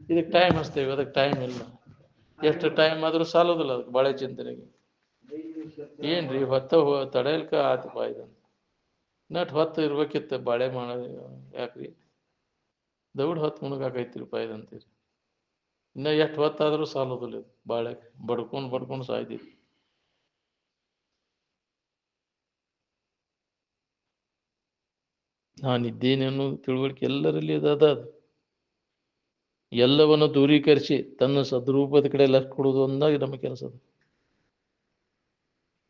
ಇದಕ್ಕೆ ಟೈಮ್ ಹಚ್ತೇವೆ, ಅದಕ್ಕೆ ಟೈಮ್ ಇಲ್ಲ. ಎಷ್ಟು ಟೈಮ್ ಆದರೂ ಸಾಲೋದಿಲ್ಲ ಅದಕ್ಕೆ ಬಾಳೆ ಚಿಂತನೆಗೆ. ಏನ್ರಿ ಹೊತ್ತ ತಡೆಯಲ್ಕ ಆತಪ್ಪ ಇದನ್ನು ನಟ್ ಹೊತ್ತು ಇರ್ಬೇಕಿತ್ತು ಬಾಳೆ ಮಾಡೋದು. ಯಾಕ್ರಿ ದೌಡ್ ಹೊತ್ತು ಮುಣಗಾಕೈತಿರಿಪ್ಪ ಇದಂತೀರಿ. ಇನ್ನ ಎಷ್ಟು ಹೊತ್ತಾದರೂ ಸಾಲೋದಿಲ್ಲ ಇದು ಬಾಳೆ. ಬಡ್ಕೊಂಡು ಸಾಯ್ತೀರಿ. ನಾನಿದ್ದೇನೆ ಅನ್ನೋ ತಿಳುವಳಿಕೆ ಎಲ್ಲರಲ್ಲಿ ಅದು. ಎಲ್ಲವನ್ನು ದೂರೀಕರಿಸಿ ತನ್ನ ಸದ್ರೂಪದ ಕಡೆ ಲಕ್ಷ ಕೊಡೋದು ಅಂದಾಗ ನಮ್ಮ ಕೆಲಸ ಅದು.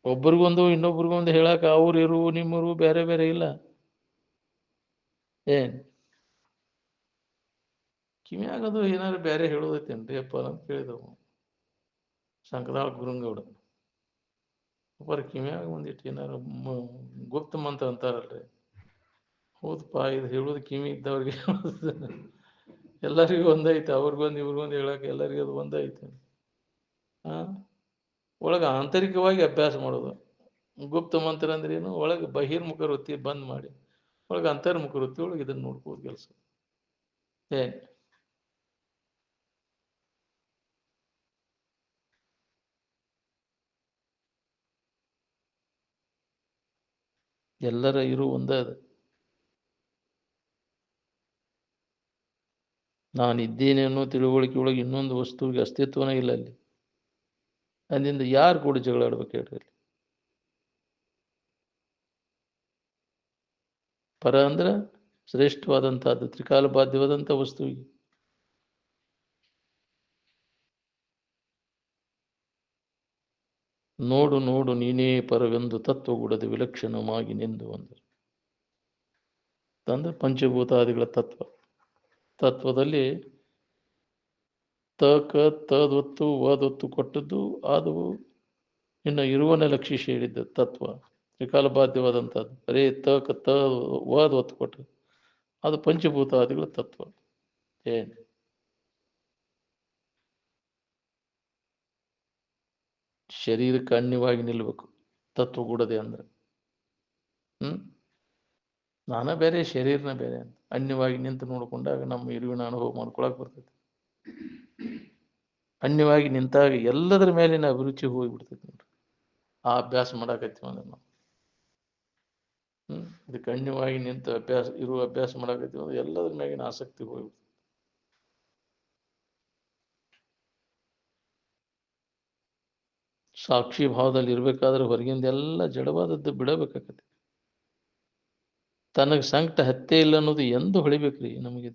ಒಬ್ರಿಗೊಂದು ಇನ್ನೊಬ್ರಿಗೊಂದು ಹೇಳಕ ಅವ್ರು ಇರು ನಿಮ್ಮರು ಬೇರೆ ಬೇರೆ ಇಲ್ಲ. ಏನ್ ಕಿವಿಯಾಗದು ಏನಾದ್ರು ಬೇರೆ ಹೇಳೋದೈತೇನ್ರಿ ಅಪ್ಪ ಅಂತ ಕೇಳಿದವು ಶಂಕದಾಳ ಗುರುಂಗೌಡ. ಒಬ್ಬರ ಕಿವಿಯಾಗ ಒಂದಿಟ್ಟು ಏನಾರು ಗುಪ್ತ ಮಂತ್ರ ಅಂತಾರಲ್ರಿ, ಹೌದಪ್ಪ ಇದು ಹೇಳೋದು ಕಿವಿ ಇದ್ದವ್ರಿಗೆ ಎಲ್ಲರಿಗೂ ಒಂದೈತೆ, ಅವ್ರಿಗೊಂದು ಇವ್ರಿಗೊಂದು ಹೇಳಕ್ಕೆ ಎಲ್ಲರಿಗೂ ಅದು ಒಂದೈತೆ. ಒಳಗೆ ಆಂತರಿಕವಾಗಿ ಅಭ್ಯಾಸ ಮಾಡೋದು. ಗುಪ್ತ ಮಂತ್ರ ಅಂದ್ರೆ ಏನು, ಒಳಗೆ ಬಹಿರ್ಮುಖ ವೃತ್ತಿ ಬಂದ್ ಮಾಡಿ ಒಳಗೆ ಅಂತರ್ಮುಖ ವೃತ್ತಿ ಒಳಗೆ ಇದನ್ನು ನೋಡ್ಕೋದು ಕೆಲಸ. ಏನ್ ಎಲ್ಲರ ಇರು ಒಂದೇ ಅದು. ನಾನಿದ್ದೇನೆ ಅನ್ನೋ ತಿಳುವಳಿಕೆ ಒಳಗೆ ಇನ್ನೊಂದು ವಸ್ತುವಿಗೆ ಅಸ್ತಿತ್ವನೇ ಇಲ್ಲ ಅಲ್ಲಿ. ಅಲ್ಲಿಂದ ಯಾರು ಕೂಡ ಜಗಳ ಆಡ್ಬೇಕು ಹೇಳ್ರಿ? ಪರ ಅಂದ್ರೆ ಶ್ರೇಷ್ಠವಾದಂಥದ್ದು, ತ್ರಿಕಾಲ ಬಾಧ್ಯವಾದಂಥ ವಸ್ತುವಿಗೆ. ನೋಡು ನೋಡು ನೀನೇ ಪರವೆಂದು ತತ್ವಗೂಡದೆ ವಿಲಕ್ಷಣವಾಗಿ ನಿಂದು ಅಂದರು. ಅಂದ್ರೆ ಪಂಚಭೂತಾದಿಗಳ ತತ್ವದಲ್ಲಿ ತದೊತ್ತು ವದೊತ್ತು ಕೊಟ್ಟದ್ದು ಅದು ಇನ್ನು ಇರುವನ್ನೇ ಲಕ್ಷಿಸಿ ಹೇಳಿದ್ದ ತತ್ವ. ತ್ರಿಕಾಲ ಬಾಧ್ಯವಾದಂಥದ್ದು ಬರೀ ವದ ಒತ್ತು ಕೊಟ್ಟು ಅದು ಪಂಚಭೂತಾದಿಗಳ ತತ್ವ. ಏನು ಶರೀರಕ್ಕೆ ಅನ್ಯವಾಗಿ ನಿಲ್ಬೇಕು ತತ್ವಗೂಡದೆ ಅಂದ್ರೆ. ನಾನ ಬೇರೆ ಶರೀರನ ಬೇರೆ ಅಂತ ಅನ್ಯವಾಗಿ ನಿಂತು ನೋಡ್ಕೊಂಡಾಗ ನಮ್ಮ ಇರುವಿನ ಅನುಭವ ಮಾಡ್ಕೊಳಕ್ ಬರ್ತೈತಿ. ಅನ್ಯವಾಗಿ ನಿಂತಾಗ ಎಲ್ಲದರ ಮೇಲಿನ ಅಭಿರುಚಿ ಹೋಗಿಬಿಡ್ತೈತಿ ನೋಡ್ರಿ. ಆ ಅಭ್ಯಾಸ ಮಾಡಾಕತ್ತೀವಿ ಅಂದ್ರೆ ನಾವು ಇದಕ್ಕೆ ಅನ್ಯವಾಗಿ ನಿಂತು ಅಭ್ಯಾಸ ಮಾಡಾಕತ್ತೀವಿ ಅಂದ್ರೆ ಎಲ್ಲದ್ರ ಮ್ಯಾಗಿನ ಆಸಕ್ತಿ ಹೋಗ್ಬಿಡ್ತೈತಿ. ಸಾಕ್ಷಿ ಭಾವದಲ್ಲಿ ಇರ್ಬೇಕಾದ್ರೆ ಹೊರಗಿಂದ ಎಲ್ಲ ಜಡವಾದದ್ದು ಬಿಡಬೇಕಾಗತ್ತೆ. ತನಗೆ ಸಂಕಟ ಹತ್ತೇ ಇಲ್ಲ ಅನ್ನೋದು ಎಂದು ಹೊಳಿಬೇಕ್ರಿ ನಮಗೆ.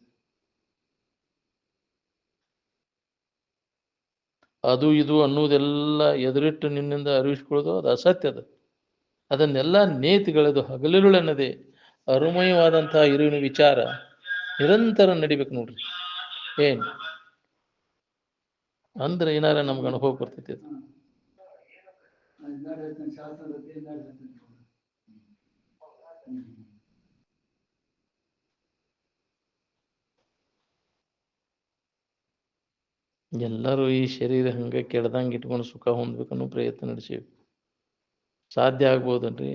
ಅದು ಇದು ಅನ್ನೋದೆಲ್ಲ ಎದುರಿಟ್ಟು ನಿನ್ನಿಂದ ಅರಿವಿಸ್ಕೊಳ್ಳೋದು ಅದು ಅಸತ್ಯದ. ಅದನ್ನೆಲ್ಲ ನೇತಿಗಳದು ಹಗಲಿರುಳೆನ್ನದೆ ಅರುಮಯವಾದಂತಹ ಇರುವಿನ ವಿಚಾರ ನಿರಂತರ ನಡಿಬೇಕು ನೋಡ್ರಿ. ಏನ್ ಅಂದ್ರೆ ಏನಾರ ನಮ್ಗೆ ಅನುಭವ ಬರ್ತೈತಿ. ಅದು ಎಲ್ಲರೂ ಈ ಶರೀರ ಹಂಗೆ ಕೆಡ್ದಂಗೆ ಇಟ್ಕೊಂಡು ಸುಖ ಹೊಂದ್ಬೇಕನ್ನೋ ಪ್ರಯತ್ನ ನಡೆಸೀವಿ. ಸಾಧ್ಯ ಆಗ್ಬೋದನ್ರಿ?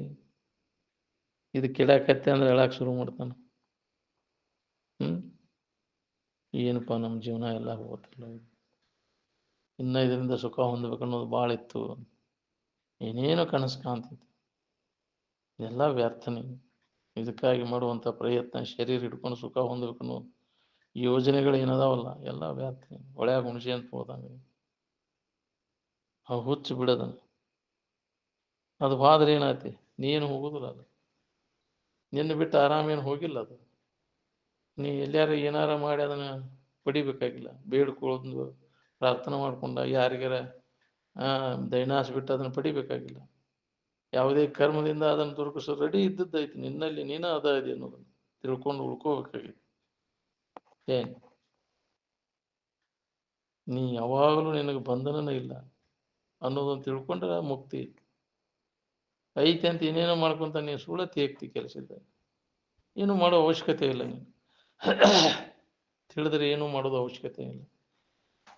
ಇದು ಕೆಡಾಕತ್ತೆ ಅಂದ್ರೆ ಹೇಳಕ್ ಶುರು ಮಾಡ್ತಾನೆ. ಏನಪ್ಪ ನಮ್ಮ ಜೀವನ ಎಲ್ಲ ಹೋಗುತ್ತಲ್ಲ, ಇನ್ನು ಇದರಿಂದ ಸುಖ ಹೊಂದ್ಬೇಕನ್ನೋದು ಭಾಳ ಇತ್ತು, ಏನೇನೋ ಕನಸು ಕಾಣ್ತಿತ್ತು, ಎಲ್ಲ ವ್ಯರ್ಥನೆ. ಇದಕ್ಕಾಗಿ ಮಾಡುವಂಥ ಪ್ರಯತ್ನ ಶರೀರ ಹಿಡ್ಕೊಂಡು ಸುಖ ಹೊಂದ್ಬೇಕನ್ನೋ ಯೋಜನೆಗಳು ಏನದಾವಲ್ಲ ಎಲ್ಲ ವ್ಯರ್ಥನೆ. ಒಳ್ಯಾಗ ಹುಣಸೆ ಅಂತ ಹೋದಂಗೆ ಅವು ಹುಚ್ಚು ಬಿಡೋದನ್ನು. ಅದು ಹೋದ್ರೆ ಏನಾಯ್ತಿ? ನೀನು ಹೋಗುದಿಲ್ಲ. ಅದು ನಿನ್ನ ಬಿಟ್ಟು ಆರಾಮೇನು ಹೋಗಿಲ್ಲ. ಅದು ನೀ ಎಲ್ಲಾರು ಏನಾರ ಮಾಡಿ ಅದನ್ನು ಪಡಿಬೇಕಾಗಿಲ್ಲ. ಬೇಡ್ಕೊಳ್ಳೋದು ಪ್ರಾರ್ಥನೆ ಮಾಡ್ಕೊಂಡ ಯಾರಿಗಾರ ದೈನಾಸ ಬಿಟ್ಟು ಅದನ್ನು ಪಡಿಬೇಕಾಗಿಲ್ಲ. ಯಾವುದೇ ಕರ್ಮದಿಂದ ಅದನ್ನು ದೊರಕಿಸೋ ರೆಡಿ ಇದ್ದದ್ದೈತಿ ನಿನ್ನಲ್ಲಿ. ನೀನು ಅದ ಇದೆ ಅನ್ನೋದನ್ನು ತಿಳ್ಕೊಂಡು ಉಳ್ಕೋಬೇಕಾಗಿದೆ. ಏನ್ ನೀ ಯಾವಾಗಲೂ ನಿನಗೆ ಬಂಧನನೇ ಇಲ್ಲ ಅನ್ನೋದನ್ನು ತಿಳ್ಕೊಂಡ್ರೆ ಮುಕ್ತಿ ಐತಿ. ಅಂತ ಏನೇನೋ ಮಾಡ್ಕೊಂತ ನೀನು ಸುಳತಿ ಏಕ್ತಿ ಕೆಲಸದ ಏನು ಮಾಡೋ ಅವಶ್ಯಕತೆ ಇಲ್ಲ. ನೀನು ತಿಳಿದ್ರೆ ಏನೂ ಮಾಡೋದು ಅವಶ್ಯಕತೆ ಇಲ್ಲ.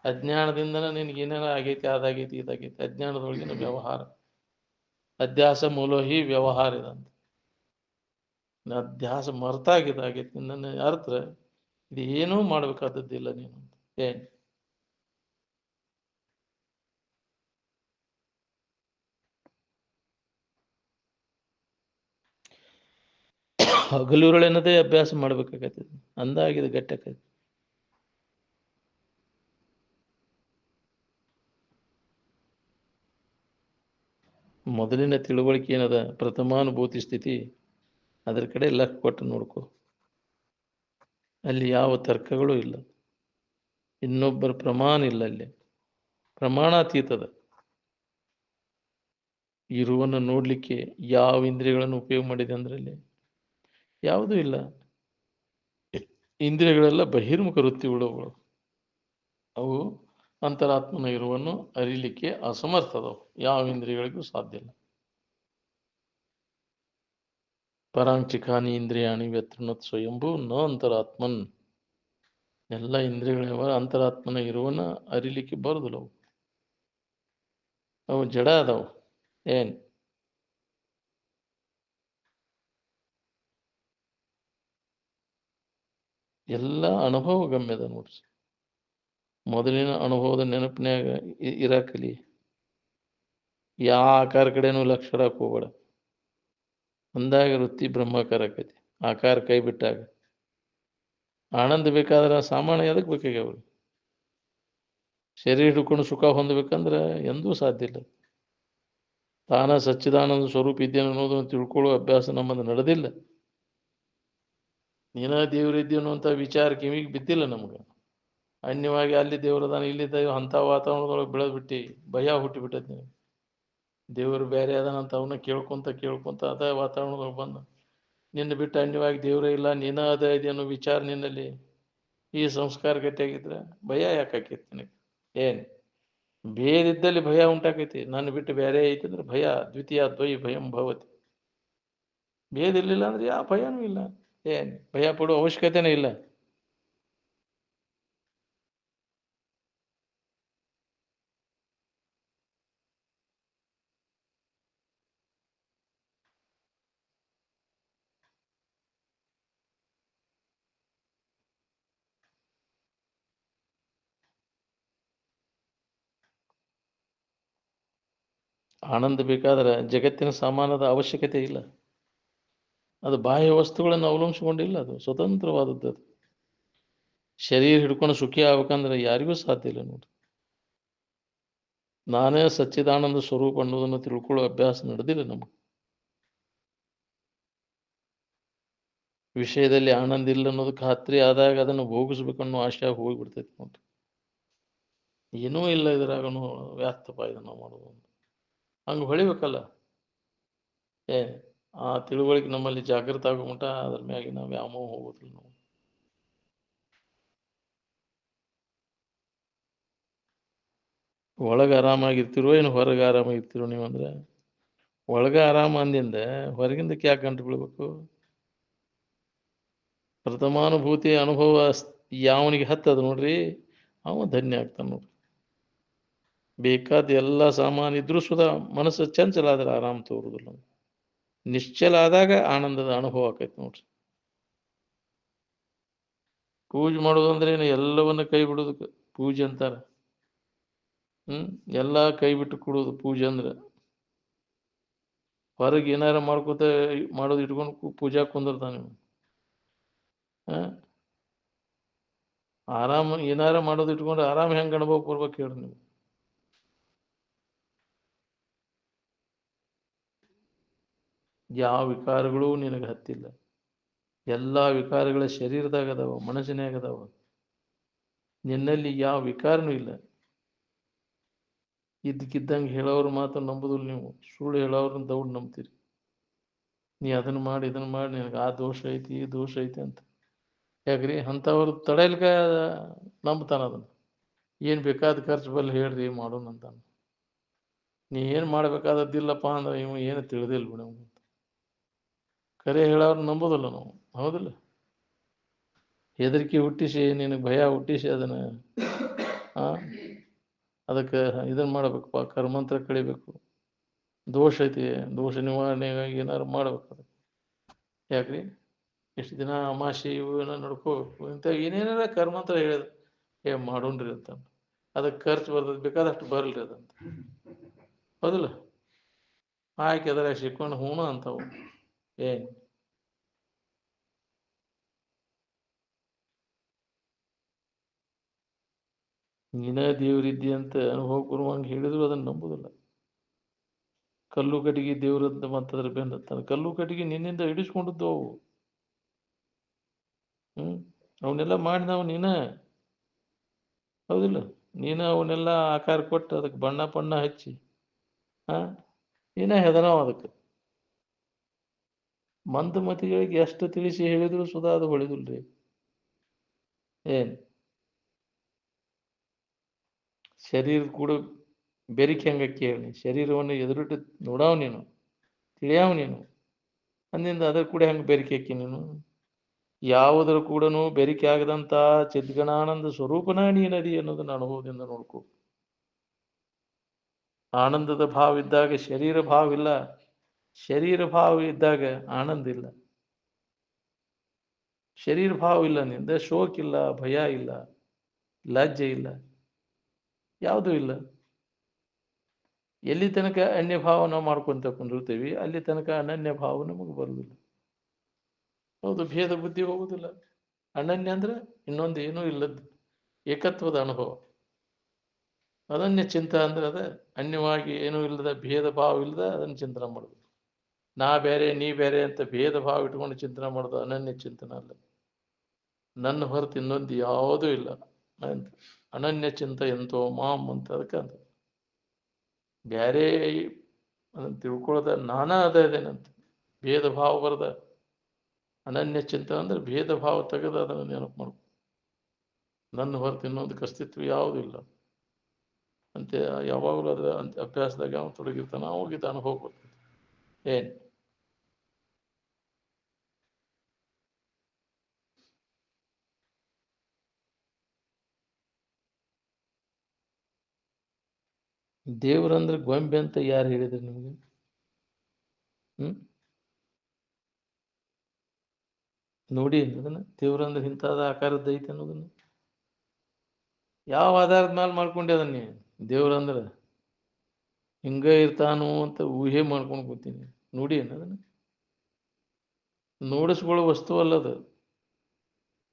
ಅಜ್ಞಾನದಿಂದನೇ ನಿನಗೆ ಏನೇನೋ ಆಗೈತಿ, ಅದಾಗೈತಿ, ಇದಾಗೈತಿ. ಅಜ್ಞಾನದೊಳಗಿನ ವ್ಯವಹಾರ. ಅಧ್ಯಾಸ ಮೂಲೋಹಿ ವ್ಯವಹಾರ ಇದಂತ. ಅಧ್ಯಾಸ ಮರ್ತಾಗಿದ್ದಾಗೈತಿ. ನನ್ನ ಅರ್ಥ ಇದೇನೂ ಮಾಡಬೇಕಾದದ್ದಿಲ್ಲ ನೀನು. ಏನು ಹಗಲುರುಳೆನ್ನದೇ ಅಭ್ಯಾಸ ಮಾಡ್ಬೇಕಾಗತ್ತೆ, ಅಂದಾಗಿದೆ ಗಟ್ಟಕ್ಕೆ. ಮೊದಲಿನ ತಿಳುವಳಿಕೆ ಏನದ, ಪ್ರಥಮಾನುಭೂತಿ ಸ್ಥಿತಿ, ಅದರ ಕಡೆ ಲಕ್ ಕೊಟ್ಟು ನೋಡ್ಕೊ. ಅಲ್ಲಿ ಯಾವ ತರ್ಕಗಳು ಇಲ್ಲ, ಇನ್ನೊಬ್ಬರ ಪ್ರಮಾಣ ಇಲ್ಲ, ಅಲ್ಲಿ ಪ್ರಮಾಣಾತೀತದ. ಇರುವನ್ನು ನೋಡಲಿಕ್ಕೆ ಯಾವ ಇಂದ್ರಿಯಗಳನ್ನು ಉಪಯೋಗ ಮಾಡಿದೆ ಅಂದ್ರೆ ಅಲ್ಲಿ ಯಾವುದೂ ಇಲ್ಲ. ಇಂದ್ರಿಯಗಳೆಲ್ಲ ಬಹಿರ್ಮುಖ ವೃತ್ತಿ ಉಳ್ಳವುಗಳು. ಅವು ಅಂತರಾತ್ಮನ ಇರುವನ್ನು ಅರಿಲಿಕ್ಕೆ ಅಸಮರ್ಥದವು, ಯಾವ ಇಂದ್ರಿಯಗಳಿಗೂ ಸಾಧ್ಯ ಇಲ್ಲ. ಪರಾಂಚಿಕಾನಿ ಇಂದ್ರಿಯಾಣಿ ವ್ಯತೃಣತ್ ಸ್ವಯಂಭೂ ನ ಅಂತರಾತ್ಮನ್. ಎಲ್ಲ ಇಂದ್ರಿಯಗಳ ಅಂತರಾತ್ಮನ ಇರುವನ್ನ ಅರಿಲಿಕ್ಕೆ ಬರುದಿಲ್ಲ ಅವು. ಅವು ಜಡ ಅದಾವು. ಏನ್ ಎಲ್ಲ ಅನುಭವ ಗಮ್ಯದ ನೋಡ್ರಿ. ಮೊದಲಿನ ಅನುಭವದ ನೆನಪಿನ್ಯಾಗ ಇರಾಕಲಿ. ಯಾ ಆಕಾರ ಕಡೆನೂ ಲಕ್ಷ ಇಡಕ್ಕೆ ಹೋಗ್ಬೇಡ. ಅಂದಾಗ ವೃತ್ತಿ ಬ್ರಹ್ಮಾಕಾರ ಆಕೈತಿ. ಆಕಾರ ಕೈ ಬಿಟ್ಟಾಗ ಆನಂದ ಬೇಕಾದ್ರೆ ಸಾಮಾನ್ಯ ಎದಕ್ಕೆ ಬೇಕಾಗ್ಯಾವ? ಶರೀರ ಹಿಡ್ಕೊಂಡು ಸುಖ ಹೊಂದಬೇಕಂದ್ರೆ ಎಂದೂ ಸಾಧ್ಯ ಇಲ್ಲ. ತಾನ ಸಚ್ಚಿದಾನಂದ ಸ್ವರೂಪ ಇದ್ದೇನೆ ಅನ್ನೋದನ್ನು ತಿಳ್ಕೊಳ್ಳೋ ಅಭ್ಯಾಸ ನಮ್ಮದು ನಡೆದಿಲ್ಲ. ನೀನ ದೇವರಿದ್ದೆ ಅನ್ನುವಂಥ ವಿಚಾರ ಕಿವಿಗೆ ಬಿದ್ದಿಲ್ಲ ನಮ್ಗೆ. ಅನ್ಯವಾಗಿ ಅಲ್ಲಿ ದೇವರದಾನ ಇಲ್ಲಿ ದೇವ ಅಂಥ ವಾತಾವರಣದೊಳಗೆ ಬೆಳೆದ್ಬಿಟ್ಟು ಭಯ ಹುಟ್ಟಿಬಿಟ್ಟೈತಿ ನಿನಗೆ. ದೇವರು ಬೇರೆ ಅದಾನಂತ ಅವನ್ನ ಕೇಳ್ಕೊಂತ ಅದೇ ವಾತಾವರಣದೊಳಗೆ ಬಂದು ನಿನ್ನ ಬಿಟ್ಟು ಅನ್ಯವಾಗಿ ದೇವರೇ ಇಲ್ಲ, ನೀನ ಅದೇ ಇದೆ ಅನ್ನೋ ವಿಚಾರ ನಿನ್ನಲ್ಲಿ ಈ ಸಂಸ್ಕಾರ ಗಟ್ಟಿಯಾಗಿದ್ರೆ ಭಯ ಯಾಕಾಕೈತಿ ನಿನಗೆ? ಏನು ಭೇದಿದ್ದಲ್ಲಿ ಭಯ ಉಂಟಾಕೈತಿ. ನನ್ನ ಬಿಟ್ಟು ಬೇರೆ ಐತಿ ಅಂದ್ರೆ ಭಯ. ದ್ವಿತೀಯ ದ್ವೈ ಭಯಂ ಭವತಿ. ಭೇದ ಇರಲಿಲ್ಲ ಅಂದ್ರೆ ಯಾವ ಭಯನೂ ಇಲ್ಲ. ಏನು ಭಯ ಪಡುವ ಅವಶ್ಯಕತೆನೇ ಇಲ್ಲ. ಆನಂದ ಬೇಕಾದ್ರೆ ಜಗತ್ತಿನ ಸಾಮಾನದ ಅವಶ್ಯಕತೆ ಇಲ್ಲ. ಅದು ಬಾಹ್ಯ ವಸ್ತುಗಳನ್ನು ಅವಲಂಬಿಸಿಕೊಂಡಿಲ್ಲ, ಅದು ಸ್ವತಂತ್ರವಾದದ್ದು. ಅದು ಶರೀರ ಹಿಡ್ಕೊಂಡು ಸುಖಿ ಆಗ್ಬೇಕಂದ್ರೆ ಯಾರಿಗೂ ಸಾಧ್ಯ ಇಲ್ಲ ನೋಡಿ. ನಾನೇ ಸಚ್ಚಿದಾನಂದ ಸ್ವರೂಪ ಅನ್ನೋದನ್ನು ತಿಳ್ಕೊಳ್ಳೋ ಅಭ್ಯಾಸ ನಡೆದಿಲ್ಲ ನಮಗೆ. ವಿಷಯದಲ್ಲಿ ಆನಂದ ಇಲ್ಲ ಅನ್ನೋದು ಖಾತ್ರಿ ಆದಾಗ ಅದನ್ನು ಭೋಗಿಸ್ಬೇಕನ್ನೋ ಆಶೆ ಹೋಗಿಬಿಡ್ತೈತಿ ನೋಡ್ರಿ. ಏನೂ ಇಲ್ಲ ಇದ್ರಾಗನು ವ್ಯಾಸ್ತಪ ಇದನ್ನು ಮಾಡೋದು. ಹಂಗೆ ಹೊಳಿಬೇಕಲ್ಲ. ಏ ಆ ತಿಳುವಳಿಕೆ ನಮ್ಮಲ್ಲಿ ಜಾಗೃತ ಆಗೋ ಮಟ ಅದ್ರ ಮ್ಯಾಗೆ ನಾವು ವ್ಯಾಮೋಹ ಹೋಗೋದಿಲ್ಲ ನಾವು. ಒಳಗೆ ಆರಾಮಾಗಿರ್ತಿರೋ ಏನು ಹೊರಗೆ ಆರಾಮಾಗಿರ್ತಿರೋ ನೀವು ಅಂದ್ರೆ ಒಳಗೆ ಆರಾಮ ಅಂದಿಂದ ಹೊರಗಿಂದಕ್ಕೆ ಯಾಕೆ ಗಂಟು ಬೀಳ್ಬೇಕು? ಪ್ರಥಮಾನುಭೂತಿ ಅನುಭವ ಯಾವನಿಗೆ ಹತ್ತದ ನೋಡ್ರಿ ಅವ ಧನ್ಯ ಆಗ್ತಾನೆ ನೋಡ್ರಿ. ಬೇಕಾದ ಎಲ್ಲ ಸಾಮಾನು ಇದ್ರೂ ಸುಧಾ ಮನಸ್ಸು ಚಂಚಲ ಆದ್ರೆ ಆರಾಮ ತೋರುದಿಲ್ಲ. ನಿಶ್ಚಲ ಆದಾಗ ಆನಂದದ ಅನುಭವ ಆಕೈತಿ ನೋಡ್ರಿ. ಪೂಜೆ ಮಾಡೋದಂದ್ರೆ ಏನು? ಎಲ್ಲವನ್ನ ಕೈ ಬಿಡೋದಕ್ಕೆ ಪೂಜೆ ಅಂತಾರ. ಎಲ್ಲ ಕೈ ಬಿಟ್ಟು ಕೊಡೋದು ಪೂಜೆ ಅಂದ್ರೆ. ಹೊರಗೆ ಏನಾರ ಮಾಡ್ಕೋತ ಮಾಡೋದು ಇಟ್ಕೊಂಡು ಪೂಜಾ ಕುಂದಿರ್ತಾನೆ. ಆರಾಮ ಏನಾರ ಮಾಡೋದು ಇಟ್ಕೊಂಡು ಆರಾಮ ಹೆಂಗೆ ಅನುಭವ ಕೊಡ್ಬೇಕು ಹೇಳ್ರಿ ನೀವು? ಯಾವ ವಿಕಾರಗಳು ನಿನಗೆ ಹತ್ತಿಲ್ಲ. ಎಲ್ಲ ವಿಕಾರಗಳ ಶರೀರದಾಗ ಅದಾವ, ಮನಸ್ಸಿನಾಗ ಅದಾವ. ನಿನ್ನಲ್ಲಿ ಯಾವ ವಿಕಾರನೂ ಇಲ್ಲ. ಇದ್ದಕ್ಕಿದ್ದಂಗೆ ಹೇಳೋರು ಮಾತ್ರ ನಂಬುದಿಲ್ಲ ನೀವು. ಸುಳ್ಳು ಹೇಳೋರನ್ನ ದೌಡ್ ನಂಬ್ತೀರಿ. ನೀ ಅದನ್ನ ಮಾಡಿ ಇದನ್ನ ಮಾಡಿ ನಿನಗೆ ಆ ದೋಷ ಐತಿ ಈ ದೋಷ ಐತಿ ಅಂತ. ಯಾಕ್ರಿ ಅಂಥವ್ರು ತಡೆಯಲ್ಕ ನಂಬ್ತಾನ ಅದನ್ನ. ಏನು ಬೇಕಾದ ಖರ್ಚು ಬಲ್ಲಿ ಹೇಳ್ರಿ ಮಾಡೋಣ ಅಂತಾನೆ. ನೀ ಏನು ಮಾಡ್ಬೇಕಾದದ್ದಿಲ್ಲಪ್ಪ ಅಂದ್ರೆ ಇವ ಏನು ತಿಳಿದಿಲ್ಲ ಬಿಡ. ಕರೆ ಹೇಳೋರು ನಂಬೋದಿಲ್ಲ ನಾವು, ಹೌದಿಲ್ಲ? ಹೆದರಿಕೆ ಹುಟ್ಟಿಸಿ ನಿನಗೆ ಭಯ ಹುಟ್ಟಿಸಿ ಅದನ್ನು ಅದಕ್ಕೆ ಇದನ್ನು ಮಾಡಬೇಕಪ್ಪ, ಕರ್ಮಂತ್ರ ಕಳಿಬೇಕು. ದೋಷ ಐತಿ, ದೋಷ ನಿವಾರಣೆಗಾಗಿ ಏನಾದ್ರು ಮಾಡ್ಬೇಕು. ಯಾಕ್ರಿ ಎಷ್ಟು ದಿನ ಅಮಾಸೆ ಇವು ಏನೋ ನಡ್ಕೋಬೇಕು ಇಂಥ ಏನೇನಾರ ಕರ್ಮಂತ್ರ ಹೇಳಿದ ಮಾಡೋಣ್ರಿ ಅಂತ. ಅದಕ್ಕೆ ಖರ್ಚು ಬರ್ತದೆ, ಬೇಕಾದಷ್ಟು ಬರಲ್ರಿ ಅದಂತ. ಹೌದಿಲ್ಲ? ಆಯ್ಕೆ ಅದರ ಸಿಕ್ಕೊಂಡು ಹೂಣ ಅಂತವು ಏನ್ ನೀನ ದೇವ್ರಿದ್ದಿ ಅಂತ ಅನುಭವ ಕೊಡುವಂಗೆ ಹೇಳಿದ್ರು ಅದನ್ನು ನಂಬುದಿಲ್ಲ. ಕಲ್ಲು ಕಟ್ಟಿಗೆ ದೇವ್ರಂತ ಮತ್ತದ್ರ ಬೆನ್ನತ್ತಾನ. ಕಲ್ಲು ಕಟ್ಟಿಗೆ ನಿನ್ನಿಂದ ಹಿಡಿಸ್ಕೊಂಡದ್ದು ಅವು. ಅವನ್ನೆಲ್ಲ ಮಾಡಿದವ ನೀನ. ಹೌದಿಲ್ಲ? ನೀನ ಅವನ್ನೆಲ್ಲ ಆಕಾರ ಕೊಟ್ಟು ಅದಕ್ಕೆ ಬಣ್ಣ ಬಣ್ಣ ಹಚ್ಚಿ ನೀನ ಹೆದನವ ಅದಕ್ಕೆ. ಮಂದಮತಿಗಳಿಗೆ ಎಷ್ಟು ತಿಳಿಸಿ ಹೇಳಿದ್ರು ಸುಧಾ ಅದು ಹೊಳಿದಿಲ್ರಿ. ಏನ್ ಶರೀರ ಕೂಡ ಬೆರಿಕೆ ಹೆಂಗಕ್ಕೆ ಹೇಳಿ, ಶರೀರವನ್ನು ಎದುರಿಟ್ಟು ನೋಡಾವ್ ನೀನು, ತಿಳಿಯಾವ್ ನೀನು, ಅಂದಿಂದ ಅದರ ಕೂಡ ಹೆಂಗೆ ಬೆರಿಕೆ ಹಾಕಿ ನೀನು? ಯಾವುದರ ಕೂಡ ಬೆರಿಕೆ ಆಗದಂತ ಚಿದ್ಗಣಾನಂದ ಸ್ವರೂಪನ ನೀನದಿ ಅನ್ನೋದನ್ನ ಅನುಭವದಿಂದ ನೋಡ್ಕೋ. ಆನಂದದ ಭಾವ ಇದ್ದಾಗ ಶರೀರ ಭಾವ ಇಲ್ಲ, ಶರೀರ ಭಾವ ಇದ್ದಾಗ ಆನಂದ ಇಲ್ಲ. ಶರೀರ ಭಾವ ಇಲ್ಲ ನಿಂದ, ಶೋಕ ಇಲ್ಲ, ಭಯ ಇಲ್ಲ, ಲಜ್ಜೆ ಇಲ್ಲ, ಯಾವುದೂ ಇಲ್ಲ. ಎಲ್ಲಿ ತನಕ ಅನ್ಯ ಭಾವ ನಾವು ಮಾಡ್ಕೊಂತ ಕುಂದಿರ್ತೀವಿ ಅಲ್ಲಿ ತನಕ ಅನನ್ಯ ಭಾವ ನಮಗೆ ಬರುವುದಿಲ್ಲ. ಹೌದು, ಭೇದ ಬುದ್ಧಿ ಹೋಗುದಿಲ್ಲ. ಅನನ್ಯ ಅಂದ್ರೆ ಇನ್ನೊಂದು ಏನೂ ಇಲ್ಲದ್ದು, ಏಕತ್ವದ ಅನುಭವ. ಅದನ್ಯ ಚಿಂತ ಅಂದ್ರೆ ಅದ ಅನ್ಯವಾಗಿ ಏನೂ ಇಲ್ಲದ, ಭೇದ ಭಾವ ಇಲ್ಲದ ಅದನ್ನು ಚಿಂತನೆ ಮಾಡೋದು. ನಾ ಬೇರೆ ನೀ ಬೇರೆ ಅಂತ ಭೇದ ಭಾವ ಇಟ್ಕೊಂಡು ಚಿಂತನೆ ಮಾಡೋದು ಅನನ್ಯ ಚಿಂತನ ಅಲ್ಲ. ನನ್ನ ಹೊರತು ಇನ್ನೊಂದು ಯಾವುದೂ ಇಲ್ಲ ಅಂತ ಅನನ್ಯ ಚಿಂತ ಎಂತೋ ಮಾಮ್ ಅಂತ ಅದಕ್ಕೆ ಅಂತ ಬೇರೆ ಅದನ್ನು ತಿಳ್ಕೊಳ್ಳೋದ ನಾನಾ ಅದ ಇದೇನಂತ ಭೇದ ಭಾವ ಬರದ ಅನನ್ಯ ಚಿಂತ ಅಂದ್ರೆ ಭೇದ ಭಾವ ತೆಗೆದು ಅದನ್ನು ನೆನಪು ಮಾಡ್ಕೊ. ನನ್ನ ಹೊರತು ಇನ್ನೊಂದಕ್ಕೆ ಅಸ್ತಿತ್ವ ಯಾವುದೂ ಇಲ್ಲ ಅಂತ ಯಾವಾಗಲೂ ಅದರ ಅಭ್ಯಾಸದಾಗ ಅವನು ತೊಡಗಿರ್ತಾನೆ, ಅವಾಗಿದ್ದ ಅನುಭವ ಬರ್ತದೆ. ಏನ್ ದೇವ್ರಂದ್ರೆ ಗೊಂಬೆ ಅಂತ ಯಾರು ಹೇಳಿದ್ರು ನಿಮಗೆ? ನೋಡಿ ಅದನ್ನ, ದೇವ್ರಂದ್ರೆ ಇಂಥದ ಆಕಾರದ್ದು ಐತೆ ಅನ್ನೋದನ್ನ ಯಾವ ಆಧಾರದ ಮೇಲೆ ಮಾಡ್ಕೊಂಡೆ ಅದನ್ನ ನೀ? ದೇವ್ರಂದ್ರೆ ಹಿಂಗ ಇರ್ತಾನು ಅಂತ ಊಹೆ ಮಾಡ್ಕೊಂಡು ಕೂತೀನಿ. ನೋಡಿ ಅದನ್ನ ನೋಡಿಸ್ಕೊಳ್ಳೋ ವಸ್ತು ಅಲ್ಲದು.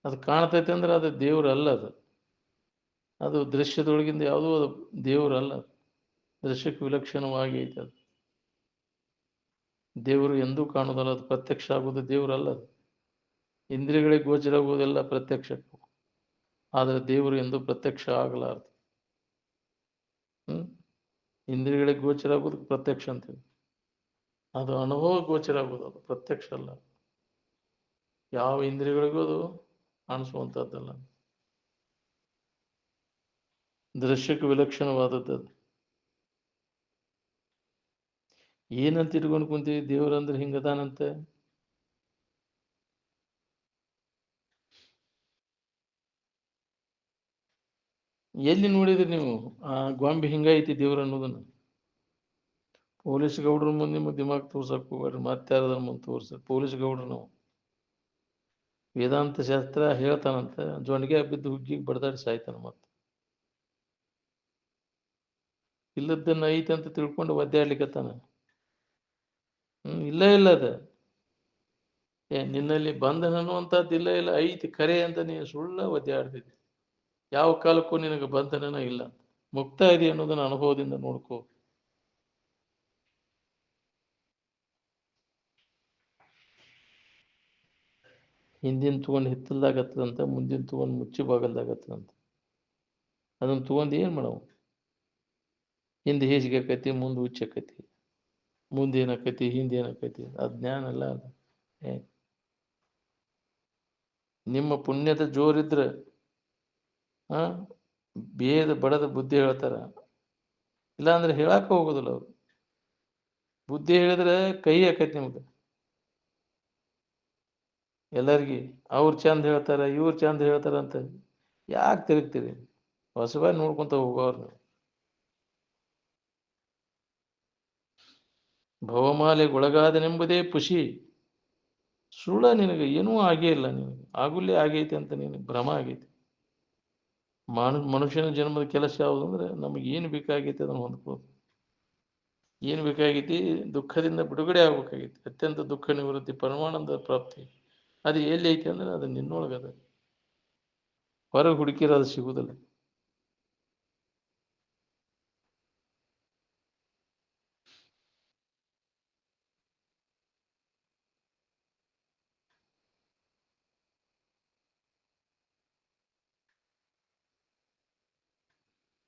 ಅದು ಕಾಣ್ತೈತೆ ಅಂದ್ರೆ ಅದು ದೇವ್ರು ಅಲ್ಲ. ಅದು ದೃಶ್ಯದೊಳಗಿಂದ ಯಾವುದೂ ಅದು ದೇವ್ರಲ್ಲ. ದೃಶ್ಯಕ್ಕೆ ವಿಲಕ್ಷಣವಾಗಿ ಐತೆ ಅದು. ದೇವರು ಎಂದೂ ಕಾಣೋದಲ್ಲ, ಅದು ಪ್ರತ್ಯಕ್ಷ ಆಗೋದು ದೇವರಲ್ಲ. ಅದು ಇಂದ್ರಿಯಗಳಿಗೆ ಗೋಚರ ಆಗುವುದೆಲ್ಲ ಪ್ರತ್ಯಕ್ಷ, ಆದರೆ ದೇವರು ಎಂದೂ ಪ್ರತ್ಯಕ್ಷ ಆಗಲಾರದು. ಇಂದ್ರಿಯಗಳಿಗೆ ಗೋಚರ ಆಗೋದಕ್ಕೆ ಪ್ರತ್ಯಕ್ಷ ಅಂತೀವಿ. ಅದು ಅನುಭವ ಗೋಚರ ಆಗೋದು, ಅದು ಪ್ರತ್ಯಕ್ಷ ಅಲ್ಲ. ಯಾವ ಇಂದ್ರಿಯಗಳಿಗೂ ಅದು ಕಾಣಿಸುವಂಥದ್ದಲ್ಲ. ದೃಶ್ಯಕ್ಕೆ ವಿಲಕ್ಷಣವಾದದ್ದು. ಏನಂತ ಇಟ್ಕೊಂಡು ಕುಂತೀವಿ? ದೇವ್ರಂದ್ರೆ ಹಿಂಗದಾನಂತೆ. ಎಲ್ಲಿ ನೋಡಿದ್ರಿ ನೀವು ಆ ಗೊಂಬೆ ಹಿಂಗೈತಿ ದೇವ್ರ ಅನ್ನೋದನ್ನ? ಪೊಲೀಸ್ ಗೌಡ್ರ ಮುಂದೆ ನಿಮ್ಮ ದಿಮಾಗ್ ತೋರ್ಸಕ್ ಹೋಗ್ಬೇಡ್ರಿ, ಮತ್ತೆ ಯಾರದ್ರ ಮುಂದೆ ತೋರ್ಸ. ಪೊಲೀಸ್ ಗೌಡ್ರು ನಾವು ವೇದಾಂತ ಶಾಸ್ತ್ರ ಹೇಳ್ತಾನಂತ, ಜೊಂಡಿಗೆ ಬಿದ್ದು ಹುಗ್ಗಿಗೆ ಬಡ್ದಾಡಿ ಸಾಯ್ತಾನ. ಮತ್ತೆ ಇಲ್ಲದನ್ನ ಐತೆ ಅಂತ ತಿಳ್ಕೊಂಡು ಒದ್ದಾಡ್ಲಿಕ್ಕತ್ತಾನ. ಇಲ್ಲ ಇಲ್ಲ ಅದ ನಿನ್ನಲ್ಲಿ ಬಂಧನ ಅನ್ನುವಂಥದ್ದು ಇಲ್ಲ ಇಲ್ಲ ಐತಿ ಖರೆ ಅಂತ ನೀನು ಸುಳ್ಳ ಒದ್ದಾಡ್ತಿದ್ದಿ. ಯಾವ ಕಾಲಕ್ಕೂ ನಿನಗೆ ಬಂಧನನ ಇಲ್ಲ. ಮುಕ್ತ ಇದೆ ಅನ್ನೋದನ್ನ ಅನುಭವದಿಂದ ನೋಡ್ಕೋ. ಹಿಂದಿನ ತಗೊಂಡು ಹಿತ್ತಲ್ದಾಗತ್ತದಂತ, ಮುಂದಿನ ತಗೊಂಡು ಮುಚ್ಚಿ ಬಾಗಲ್ದಾಗತ್ತದಂತ. ಅದನ್ನ ತಗೊಂಡು ಏನು ಮಾಡವು? ಹಿಂದೆ ಹೇಸಿಗೆ ಆಕೈತಿ, ಮುಂದೆ ಹುಚ್ಚಾಕೈತಿ, ಮುಂದೆ ಏನಾಕೈತಿ ಹಿಂದೆ ಏನಾಕೈತಿ, ಅದು ಜ್ಞಾನ ಅಲ್ಲ ಅದು. ನಿಮ್ಮ ಪುಣ್ಯದ ಜೋರಿದ್ರೆ ಬೇದ ಬಡದ ಬುದ್ಧಿ ಹೇಳ್ತಾರ, ಇಲ್ಲಾಂದ್ರೆ ಹೇಳಾಕ ಹೋಗೋದಿಲ್ಲ ಅವ್ರು. ಬುದ್ಧಿ ಹೇಳಿದ್ರೆ ಕೈ ಆಕೈತಿ ನಿಮ್ಗೆ. ಎಲ್ಲರಿಗೆ ಅವ್ರು ಚಂದ ಹೇಳ್ತಾರ, ಇವ್ರು ಚಂದ ಹೇಳ್ತಾರ ಅಂತ ಯಾಕೆ ತಿರುಗ್ತೀರಿ? ಹೊಸಬಾಗಿ ನೋಡ್ಕೊಂತ ಹೋಗೋರು ನೀವು. ಭವಮಾಲೆಗೊಳಗಾದನೆಂಬುದೇ ಪುಷಿ, ಸುಳ್ಳ ನಿನಗೆ ಏನೂ ಆಗೇ ಇಲ್ಲ, ನಿನಗೆ ಆಗುಲ್ಲೇ ಆಗೈತೆ ಅಂತ ನಿನಗೆ ಭ್ರಮ ಆಗೈತಿ. ಮನುಷ್ಯನ ಜನ್ಮದ ಕೆಲಸ ಯಾವುದು ಅಂದ್ರೆ ನಮಗೆ ಏನು ಬೇಕಾಗೈತಿ ಅದನ್ನು ಹೊಂದ್ಕೋದು. ಏನು ಬೇಕಾಗೈತಿ, ದುಃಖದಿಂದ ಬಿಡುಗಡೆ ಆಗ್ಬೇಕಾಗೈತಿ, ಅತ್ಯಂತ ದುಃಖ ನಿವೃತ್ತಿ ಪರಮಾನಂದ ಪ್ರಾಪ್ತಿ. ಅದು ಎಲ್ಲಿ ಐತಿ ಅಂದ್ರೆ ಅದು ನಿನ್ನೊಳಗದ, ಹೊರಗೆ ಹುಡುಕಿರೋ ಅದು ಸಿಗುದಿಲ್ಲ.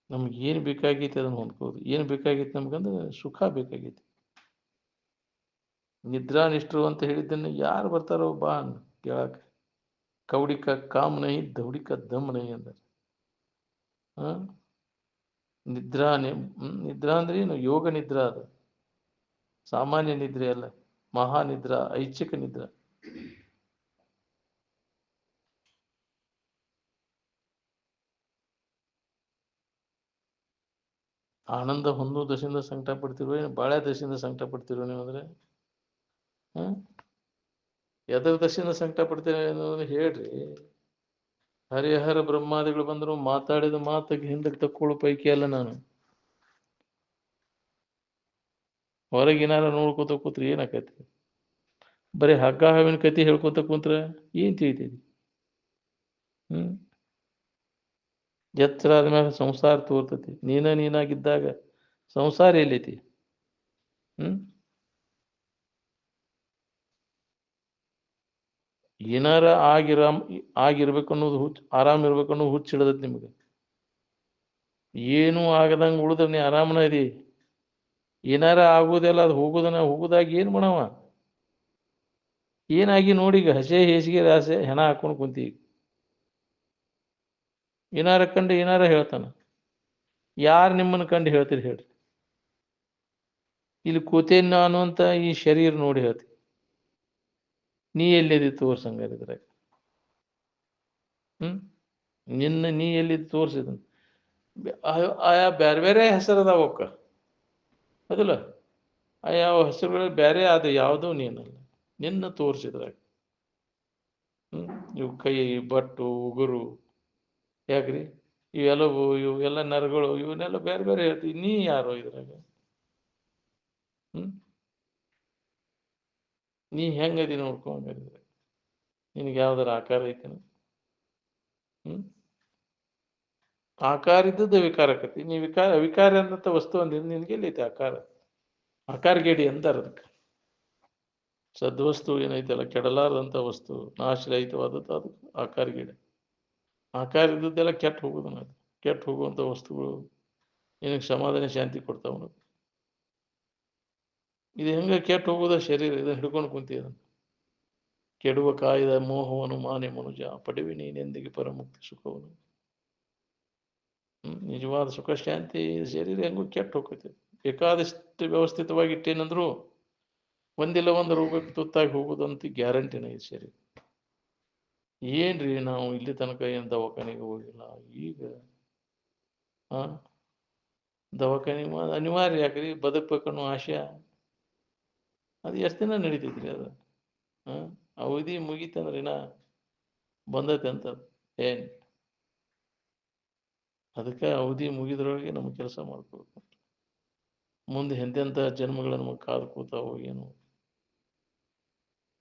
ನಮ್ಗೆ ಏನು ಬೇಕಾಗೈತಿ ಅದನ್ನು ಹೊಂದ್ಕೋದು. ಏನು ಬೇಕಾಗೈತಿ ನಮ್ಗಂದ್ರೆ ಸುಖ ಬೇಕಾಗೈತಿ. ನಿದ್ರಾ ನಿಷ್ಠರು ಅಂತ ಹೇಳಿದ್ದನ್ನು ಯಾರು ಬರ್ತಾರೋ ಬಾ ಕೇಳಕ್ಕೆ. ಕೌಡಿಕ ಕಾಮ್ ನಹಿ ದೌಡಿಕ ದಮ್ ನಹಿ ಅಂತಾರೆ. ಹಾ, ನಿದ್ರಾ ನಿದ್ರಾ ಅಂದ್ರೆ ಏನು? ಯೋಗ ನಿದ್ರಾ. ಅದು ಸಾಮಾನ್ಯ ನಿದ್ರೆ ಅಲ್ಲ, ಮಹಾನಿದ್ರಾ, ಐಚ್ಛಿಕ ನಿದ್ರಾ. ಆನಂದ ಹೊಂದು ದಶೆಯಿಂದ ಸಂಕಟ ಪಡ್ತಿರೋ, ಏನು ಬಾಳೆ ದಶೆಯಿಂದ ಸಂಕಟ ಪಡ್ತಿರೋ ನೀವು ಅಂದ್ರೆ? ಹ್ಮ್, ಎದರ ದಶೆಯಿಂದ ಸಂಕಟ ಪಡ್ತೀರ ಅನ್ನೋದನ್ನ ಹೇಳ್ರಿ. ಹರಿಹರ ಬ್ರಹ್ಮಾದಿಗಳು ಬಂದರು ಮಾತಾಡಿದ ಮಾತಿಗೆ ಹಿಂದಕ್ಕೆ ತಕ್ಕೊಳ್ಳೋ ಪೈಕಿ ಅಲ್ಲ ನಾನು. ಹೊರಗಿನಾರ ನೋಡ್ಕೋತ ಕೂತ್ರಿ ಏನಾಕೈತಿ? ಬರೀ ಹಗ್ಗ ಹಾವಿನ ಕತಿ ಹೇಳ್ಕೊತ ಕುಂತ್ರ ಏನ್ ತಿಳಿತೈತಿ? ಹ್ಮ್, ಎಚ್ಚರ ಆದ್ಮ್ಯಾಗ ಸಂಸಾರ ತೋರ್ತತಿ. ನೀನಾಗಿದ್ದಾಗ ಸಂಸಾರ ಎಲ್ಲೈತಿ? ಹ್ಮ್, ಏನಾರ ಆಗಿರ್ಬೇಕು ಅನ್ನೋದು ಆರಾಮ್ ಇರ್ಬೇಕು ಅನ್ನೋದು ಹುಚ್ಚಿಡದತ್ ನಿಮ್ಗೆ. ಏನು ಆಗದಂಗ ಉಳಿದ್ರೆ ನೀ ಆರಾಮನ ಇದಿ. ಏನಾರ ಆಗುದೆಲ್ಲ ಅದು ಹೋಗುದಾಗ ಏನ್ ಮಾಡವ? ಏನಾಗಿ ನೋಡೀಗ ಹಸೆ ಹೇಸಿಗೆ ರಾಸೆ ಹೆಣ ಹಾಕೊಂಡು ಕುಂತಿ. ಏನಾರ ಕಂಡು ಏನಾರ ಹೇಳ್ತಾನ. ಯಾರು ನಿಮ್ಮನ್ನು ಕಂಡು ಹೇಳ್ತೀರಿ ಹೇಳ್ರಿ? ಇಲ್ಲಿ ಕೂತೇನ್ ನಾನು ಅಂತ ಈ ಶರೀರ ನೋಡಿ ಹೇಳ್ತಿ. ನೀ ಎಲ್ಲಿದಿ ತೋರ್ಸಂಗಾರಿದ್ರೆ? ಹ್ಮ್, ನೀ ಎಲ್ಲಿದ್ದು ತೋರ್ಸಿದ? ಆಯಾ ಬೇರೆ ಬೇರೆ ಹೆಸರದಾವಕ್ಕ, ಅದಲ್ಲ? ಆ ಯಾವ ಹೆಸರುಗಳು ಬೇರೆ, ಅದು ಯಾವುದೋ ನೀನಲ್ಲ. ನಿನ್ನ ತೋರಿಸಿದ್ರಾಗ ಇವು ಕೈ, ಬಟ್ಟು, ಉಗುರು, ಯಾಕ್ರಿ ಇವೆಲ್ಲವು, ಇವೆಲ್ಲ ನರಗಳು, ಇವನ್ನೆಲ್ಲ ಬೇರೆ ಬೇರೆ ಹೇಳ್ತೀವಿ. ನೀ ಯಾರೋ ಇದ್ರಾಗ? ಹ್ಮ್, ನೀ ಹೆಂಗದಿ ನೋಡ್ಕೊಂಡ್ರೆ ನಿನಗೆ ಯಾವ್ದಾರ ಆಕಾರ ಐತೇನ? ಹ್ಮ್, ಆಕಾರ ಇದ್ದದ್ದು ವಿಕಾರಕತಿ. ನೀ ವಿಕಾರ ಅಂತ ವಸ್ತು ಅಂದಿದ್ದು ನಿನ್ಗೆ ಎಲ್ಲೈತೆ ಆಕಾರ? ಆಕಾರ ಗೇಡಿ ಅಂತಾರ ಅದಕ್ಕೆ. ಸದ್ವಸ್ತು ಏನೈತಲ್ಲ, ಕೆಡಲಾರದಂಥ ವಸ್ತು, ನಾಶರಹಿತವಾದದ್ದು, ಅದು ಆಕಾರ ಗೇಡಿ. ಆಕಾರ ಇದ್ದದ್ದೆಲ್ಲ ಕೆಟ್ಟು ಹೋಗೋದು. ಕೆಟ್ಟು ಹೋಗುವಂಥ ವಸ್ತುಗಳು ನಿನಗೆ ಸಮಾಧಾನ ಶಾಂತಿ ಕೊಡ್ತಾವ. ಇದು ಹೆಂಗ ಕೆಟ್ಟು ಹೋಗೋದ ಶರೀರ? ಇದನ್ನು ಹಿಡ್ಕೊಂಡು ಕುಂತೀಯ. ಕೆಡುವ ಕಾಯ್ದ ಮೋಹವನ್ನು ಮಾನೆ ಮನುಜ, ಪಡೆವಿ ನೀನೆಂದಿಗೆ ಪರಮುಕ್ತಿ ಸುಖವನ್ನು. ನಿಜವಾದ ಸುಖ ಶಾಂತಿ ಶರೀರ ಹೆಂಗೂ ಕೆಟ್ಟು ಹೋಗ್ತೈತಿ. ಬೇಕಾದಷ್ಟು ವ್ಯವಸ್ಥಿತವಾಗಿ ಇಟ್ಟೇನಂದ್ರು ಒಂದಿಲ್ಲ ಒಂದು ರೋಗಕ್ಕೆ ತುತ್ತಾಗಿ ಹೋಗೋದಂತ ಗ್ಯಾರಂಟಿನ ಈ ಶರೀರ. ಏನ್ರಿ ನಾವು ಇಲ್ಲಿ ತನಕ ಏನು ದವಾಖಾನೆಗೆ ಹೋಗಿಲ್ಲ. ಈಗ ದವಾಖಾನೆ ಅನಿವಾರ್ಯ. ಯಾಕ್ರಿ? ಬದುಕಬೇಕನ್ನೋ ಆಶೆ ಅದು ಎಷ್ಟು ದಿನ ನಡೀತೈತ್ರಿ ಅದು? ಅವಧಿ ಮುಗೀತಂದ್ರೆ ಇನ್ನ ಬಂದೈತೆ ಅಂತ ಏನ್? ಅದಕ್ಕೆ ಅವಧಿ ಮುಗಿದ್ರೊಳಗೆ ನಮ್ಮ ಕೆಲಸ ಮಾಡ್ಕೋಬೇಕು. ಮುಂದೆ ಎಂತೆಂಥ ಜನ್ಮಗಳು ನಮಗೆ ಕಾದು ಕೂತಾವೋ ಏನು?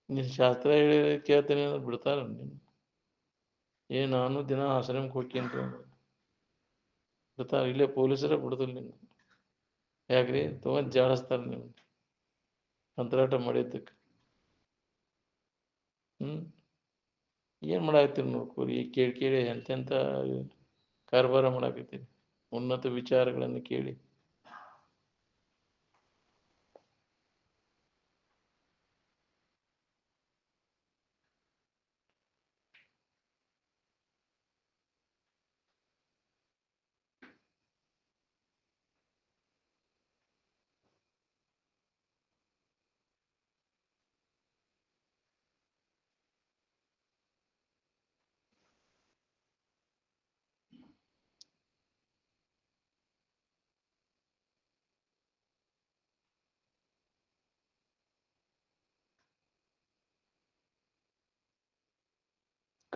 ನೀನು ಶಾಸ್ತ್ರ ಹೇಳಿ ಕೇಳ್ತೀನಿ ಅಂದ್ರೆ ಬಿಡ್ತಾರ ನೀನು? ನಾನು ದಿನ ಆಶ್ರಮಕ್ಕೆ ಹೋಗ್ತೀನಿ ಬಿಡ್ತಾರ? ಇಲ್ಲೇ ಪೊಲೀಸರೇ ಬಿಡುದಿಲ್ಲ ನೀನು. ಯಾಕ್ರಿ? ತಗೊಂಡು ಜಾಡಿಸ್ತಾರೆ ನೀವು ಅಂತರಾಟ ಮಾಡಿದ್ದಕ್ಕೆ. ಏನು ಮಾಡಾಕತ್ತೀರಿ ನೋಡ್ಕೋರಿ. ಕೇಳಿ ಕೇಳಿ ಎಂತೆಂಥ ಕಾರ್ಬಾರ ಮಾಡಾಕತ್ತೀರಿ ಉನ್ನತ ವಿಚಾರಗಳನ್ನು ಕೇಳಿ.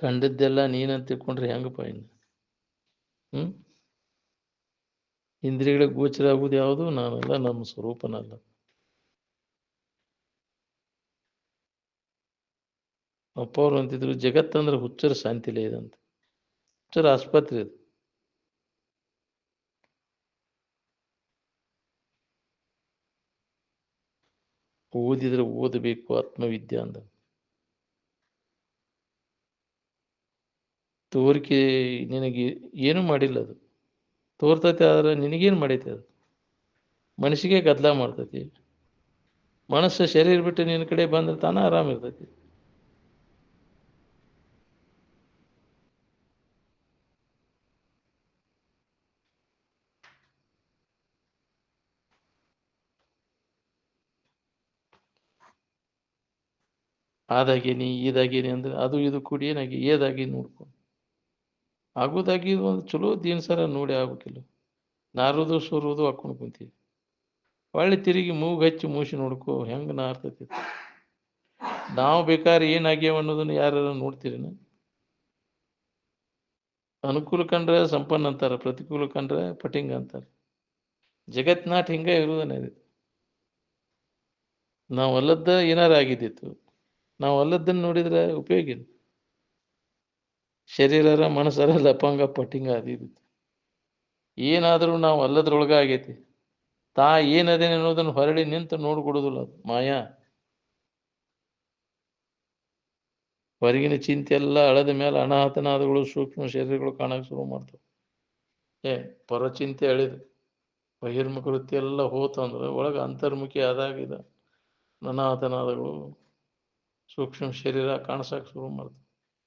ಕಂಡದ್ದೆಲ್ಲ ನೀನಂತ ತಿಳ್ಕೊಂಡ್ರೆ ಹೆಂಗಪ್ಪ ಇನ್ನು? ಇಂದ್ರಿಯಗಳಿಗೆ ಗೋಚರ ಆಗುವುದು ಯಾವುದು? ನಾನಲ್ಲ, ನಮ್ಮ ಸ್ವರೂಪನಲ್ಲ. ಅಪ್ಪ ಅವ್ರು ಅಂತಿದ್ರು, ಜಗತ್ತಂದ್ರೆ ಹುಚ್ಚರ ಶಾಂತಿಲೇ ಇದಂತ. ಹುಚ್ಚರ ಆಸ್ಪತ್ರೆ ಇದು. ಓದಿದ್ರೆ ಓದಬೇಕು ಆತ್ಮವಿದ್ಯೆ ಅಂದ. ತೋರಿಕೆ ನಿನಗೆ ಏನು ಮಾಡಿಲ್ಲ ಅದು. ತೋರ್ತೈತೆ ಆದ್ರೆ ನಿನಗೇನು ಮಾಡೈತೆ ಅದು? ಮನಸ್ಸಿಗೆ ಗದ್ದಲ ಮಾಡ್ತೈತಿ. ಮನಸ್ಸು ಶರೀರ ಬಿಟ್ಟು ನಿನ್ನ ಕಡೆ ಬಂದ್ರೆ ತಾನ ಆರಾಮ ಇರ್ತೈತಿ. ಆದಾಗೇನಿ ಇದಾಗೇನಿ ಅಂದ್ರೆ ಅದು ಇದು ಕೂಡಿ ಏನಾಗಿ ಏದಾಗಿ ನೋಡ್ಕೊಂಡು ಆಗೋದಾಗಿ ಒಂದು ಚಲೋ ದಿನಸರ ನೋಡಿ ಆಗ್ಬೇಕಿಲ್ಲ. ನಾರುದು ಸೋರುವುದು ಹಾಕೊಂಡು ಕುಂತೀವಿ. ಒಳ್ಳೆ ತಿರುಗಿ ಮೂಗು ಹಚ್ಚಿ ಮೂಸಿ ನೋಡ್ಕೋ ಹೆಂಗೆ ನಾರ್ತೈತಿ. ನಾವು ಬೇಕಾದ್ರೆ ಏನಾಗ್ಯಾವ ಅನ್ನೋದನ್ನ ಯಾರು ನೋಡ್ತೀರಿನ? ಅನುಕೂಲ ಕಂಡ್ರೆ ಸಂಪನ್ನ ಅಂತಾರೆ, ಪ್ರತಿಕೂಲ ಕಂಡ್ರೆ ಪಟಿಂಗ ಅಂತಾರೆ. ಜಗತ್ನಾಟ ಹಿಂಗೆ ಇರುವುದನ್ನ ಇದು. ನಾವು ಅಲ್ಲದ್ದ ಏನಾರು ಆಗಿದ್ದಿತ್ತು. ನಾವು ಅಲ್ಲದ್ದನ್ನು ನೋಡಿದ್ರೆ ಉಪಯೋಗ ಇಲ್ಲ. ಶರೀರರ ಮನಸ್ಸರ ಲಪಂಗ ಪಟಿಂಗ ಅದಿದ್ದು ಏನಾದರೂ ನಾವು ಅಲ್ಲದ್ರೊಳಗ ಆಗೈತಿ. ತಾ ಏನದೇನೆ ಅನ್ನೋದನ್ನು ಹೊರಳಿ ನಿಂತು ನೋಡ್ಕೊಡುದಿಲ್ಲ. ಅದು ಮಾಯಾ. ಹೊರಗಿನ ಚಿಂತೆ ಎಲ್ಲ ಅಳದ ಮೇಲೆ ಅನಾಹತನಾದಗಳು ಸೂಕ್ಷ್ಮ ಶರೀರಗಳು ಕಾಣಕ್ಕೆ ಶುರು ಮಾಡ್ತವೆ. ಪರಚಿಂತೆ ಅಳಿದು ಬಹಿರ್ಮುಖ ವೃತ್ತಿ ಎಲ್ಲ ಹೋತಂದ್ರೆ ಒಳಗೆ ಅಂತರ್ಮುಖಿ ಆದಾಗ ಇದು ಅನಾಹತನಾದಗಳು ಸೂಕ್ಷ್ಮ ಶರೀರ ಕಾಣಿಸಕ್ಕೆ ಶುರು ಮಾಡ್ತವೆ.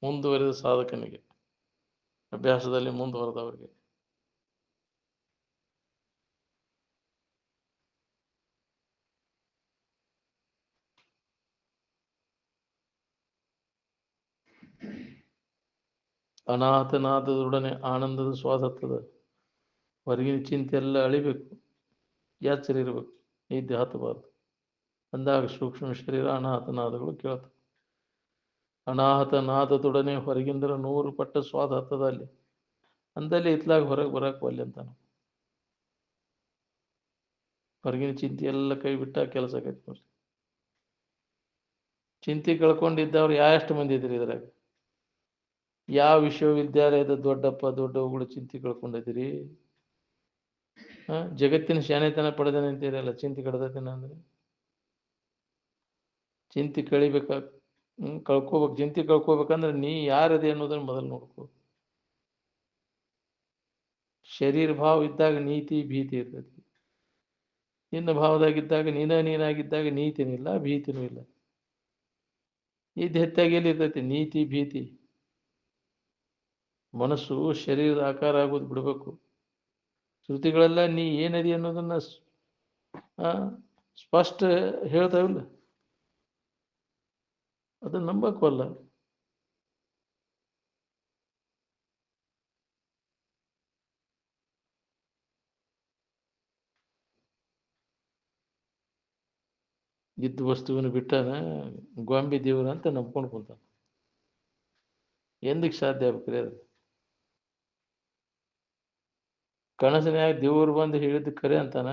ಮುಂದುವರೆದ ಸಾಧಕನಿಗೆ, ಅಭ್ಯಾಸದಲ್ಲಿ ಮುಂದುವರೆದವರಿಗೆ. ಅನಾಥನಾದದೊಡನೆ ಆನಂದದ ಸ್ವಾದ ಹತ್ತದ. ಹೊರಗಿನ ಚಿಂತೆ ಎಲ್ಲ ಅಳಿಬೇಕು, ಎಚ್ಚರ ಇರಬೇಕು, ನಿದ್ದೆ ಹತ್ತಬಾರ್ದು. ಅಂದಾಗ ಸೂಕ್ಷ್ಮ ಶರೀರ ಅನಾಹತನಾದಗಳು ಕೇಳ್ತವೆ. ಅನಾಹತನಾದದೊಡನೆ ಹೊರಗಿಂದರ 100 ಪಟ್ಟ ಸ್ವಾದ ಹತ್ತದ ಅಲ್ಲಿ. ಅಂದಲ್ಲಿ ಇತ್ಲಾಗ ಹೊರಗೆ ಬರಕ್ಕೆ ಒಲ್ಲೆ ಅಂತಾನ. ಹೊರಗಿನ ಚಿಂತೆ ಎಲ್ಲ ಕೈ ಬಿಟ್ಟ ಕೆಲಸ ಆಕೈತಿ ನೋಡ್ರಿ. ಚಿಂತೆ ಕಳ್ಕೊಂಡಿದ್ದವ್ರು ಎಷ್ಟು ಮಂದಿ ಇದ್ರಿ ಇದ್ರಾಗ? ಯಾವ ವಿಶ್ವವಿದ್ಯಾಲಯದ ದೊಡ್ಡಪ್ಪ ದೊಡ್ಡವುಗಳು ಚಿಂತೆ ಕಳ್ಕೊಂಡಿದ್ದೀರಿ? ಜಗತ್ತಿನ ಶಾನೆತನ ಪಡೆದೇನೆ ಅಂತೀರಲ್ಲ, ಚಿಂತೆ ಕಡ್ದತನ ಅಂದ್ರೆ ಚಿಂತೆ ಕಳಿಬೇಕಾಗ ಕಳ್ಕೋಬೇಕು. ಚಿಂತೆ ಕಳ್ಕೋಬೇಕಂದ್ರೆ ನೀ ಯಾರದೆ ಅನ್ನೋದನ್ನ ಮೊದಲು ನೋಡ್ಕೋ. ಶರೀರ ಭಾವ ಇದ್ದಾಗ ನೀತಿ ಭೀತಿ ಇರ್ತೈತಿ. ನಿನ್ನ ಭಾವದಾಗಿದ್ದಾಗ ನೀನಾಗಿದ್ದಾಗ ನೀತಿನೂ ಇಲ್ಲ, ಭೀತಿನೂ ಇಲ್ಲ. ನಿದ್ದೆ ಹೆಚ್ಚಾಗಿ ಎಲ್ಲಿರ್ತೈತಿ ನೀತಿ ಭೀತಿ? ಮನಸ್ಸು ಶರೀರದ ಆಕಾರ ಆಗೋದು ಬಿಡಬೇಕು. ಶ್ರುತಿಗಳೆಲ್ಲ ನೀ ಏನದಿ ಅನ್ನೋದನ್ನ ಸ್ಪಷ್ಟ ಹೇಳ್ತಾವಿಲ್ಲ. ಅದನ್ನ ನಂಬಕ್ಕಲ್ಲ. ಇದ್ದ ವಸ್ತುವಿನ ಬಿಟ್ಟಾನ ಗೊಂಬೆ ದೇವ್ರ ಅಂತ ನಂಬ್ಕೊಂಡು ಕುಂತಾನ. ಎಂದಕ್ಕೆ ಸಾಧ್ಯ ಆಗ್ಬೇಕ್ರಿ ಅದು? ಕನಸಿನ್ಯಾಗ ದೇವ್ರು ಬಂದು ಹೇಳಿದ್ದು ಖರೆ ಅಂತಾನ,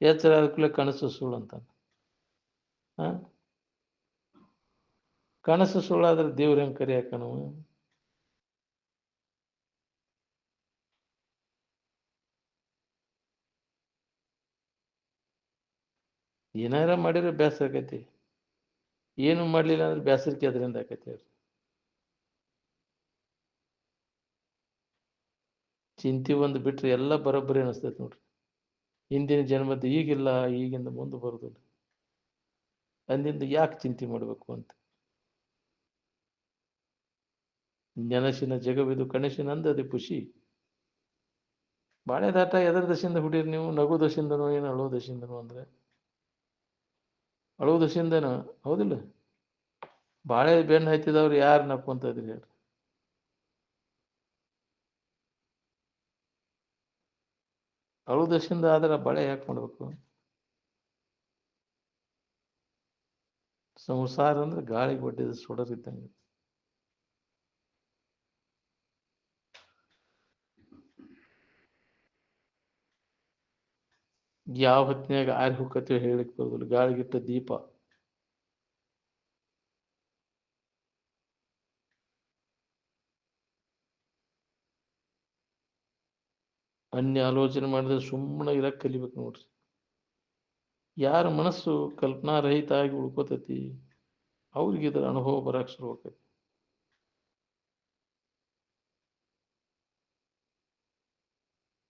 ಎಚ್ಚರ ಆದ ಕನಸು ಸುಳ್ಳು ಅಂತಾನ. ಕನಸು ಸುಳ್ಳಾದ್ರೆ ದೇವ್ರ ಹೆಂಗೆ ಕರೆ ಹಾಕನವ? ಏನಾರ ಮಾಡಿದ್ರೆ ಬೇಸರ ಆಕೈತಿ. ಏನು ಮಾಡ್ಲಿಲ್ಲ ಅಂದ್ರೆ ಬೇಸರಿಕೆ ಅದರಿಂದ ಆಕೈತಿ. ಚಿಂತೆ ಒಂದು ಬಿಟ್ರೆ ಎಲ್ಲ ಬರೋಬ್ಬರಿ ಅನಿಸ್ತೈತಿ ನೋಡ್ರಿ. ಹಿಂದಿನ ಜನ್ಮದ್ದು ಈಗಿಲ್ಲ, ಈಗಿಂದ ಮುಂದೆ ಬರುದಿಲ್ಲ. ಅಂದಿಂದ ಯಾಕೆ ಚಿಂತೆ ಮಾಡಬೇಕು ಅಂತ. ನೆನಸಿನ ಜಗವಿದು ಕನಸಿನ ಅಂದದೆ ಖುಷಿ. ಬಾಳೆ ದಾಟ ಎದರ ದಶೆಯಿಂದ ಹುಡೀರಿ ನೀವು? ನಗು ದಶೆಯಿಂದನೋ ಏನು ಅಳೋ ದಶೆಯಿಂದನೋ? ಅಂದ್ರೆ ಅಳೋ ದಶೆಯಿಂದನೋ ಹೌದಿಲ್ಲ? ಬಾಳೆ ಬೆನ್ನು ಹತ್ತಿದವ್ರು ಯಾರು ನಕ್ಕೊಂತ ಇದ್ರಿ ಹೇಳ್ರಿ? ಅಳೋ ದಶೆಯಿಂದ ಆದ್ರೆ ಬಾಳೆ ಯಾಕೆ ಮಾಡ್ಬೇಕು? ಸಂಸಾರ ಅಂದ್ರೆ ಗಾಳಿಗೆ ಒಡ್ಡಿದ ಸುಡರಿದ್ದಂಗೆ. ಯಾವ ಹೊತ್ತಿನಾಗ ಆರಿ ಹೋಗತ್ತೀವಿ ಹೇಳಿಕ್ ಬರೋದಿಲ್ಲ. ಗಾಳಿಗಿಟ್ಟ ದೀಪ. ಅನ್ಯ ಆಲೋಚನೆ ಮಾಡಿದ್ರೆ ಸುಮ್ಮನೆ ಇರಕ್ಕೆ ಕಲಿಬೇಕು ನೋಡ್ರಿ. ಯಾರ ಮನಸ್ಸು ಕಲ್ಪನಾರಹಿತ ಆಗಿ ಉಳ್ಕೋತೈತಿ ಅವ್ರಿಗೆ ಇದ್ರ ಅನುಭವ ಬರಕ್ಕೆ ಶುರು ಆಕೈತಿ.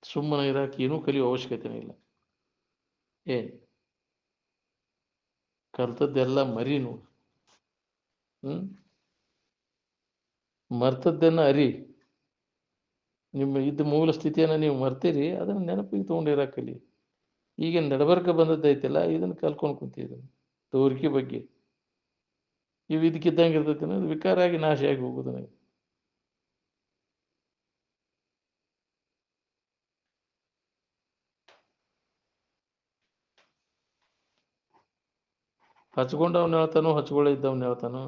ಸುಮ್ಮನೆ ಇರಕ್ಕೆ ಏನೂ ಕಲಿಯೋ ಅವಶ್ಯಕತೆನೇ ಇಲ್ಲ. ಏನ್ ಕಲ್ತದ್ದೆಲ್ಲ ಮರಿ ನೋಡು. ಮರ್ತದ್ದನ್ನ ಅರಿ. ನಿಮ್ಮ ಇದ್ದ ಮೂಲ ಸ್ಥಿತಿಯನ್ನು ನೀವು ಮರ್ತೀರಿ, ಅದನ್ನ ನೆನಪಿಗೆ ತೊಗೊಂಡಿರಕ್ಕೆ ಕಲಿ. ಈಗ ನಡಬರ್ಕ ಬಂದದ್ದೈತಿಲ್ಲ, ಇದನ್ನ ಕಲ್ಕೊಂಡು ಕುಂತಿದ್ರು ತೋರಿಕೆ ಬಗ್ಗೆ. ಇವು ಇದಕ್ಕಿದ್ದಂಗೆ ಇರ್ತೈತಿ ಅನ್ನೋದು ವಿಕಾರ ಆಗಿ ನಾಶ ಆಗಿ ಹೋಗುದು ನನಗೆ. ಹಚ್ಕೊಂಡವ್ನ ಹೇಳ್ತಾನೋ ಹಚ್ಕೊಳ್ಳೆ ಇದ್ದವ್ನ ಹೇಳ್ತಾನೋ.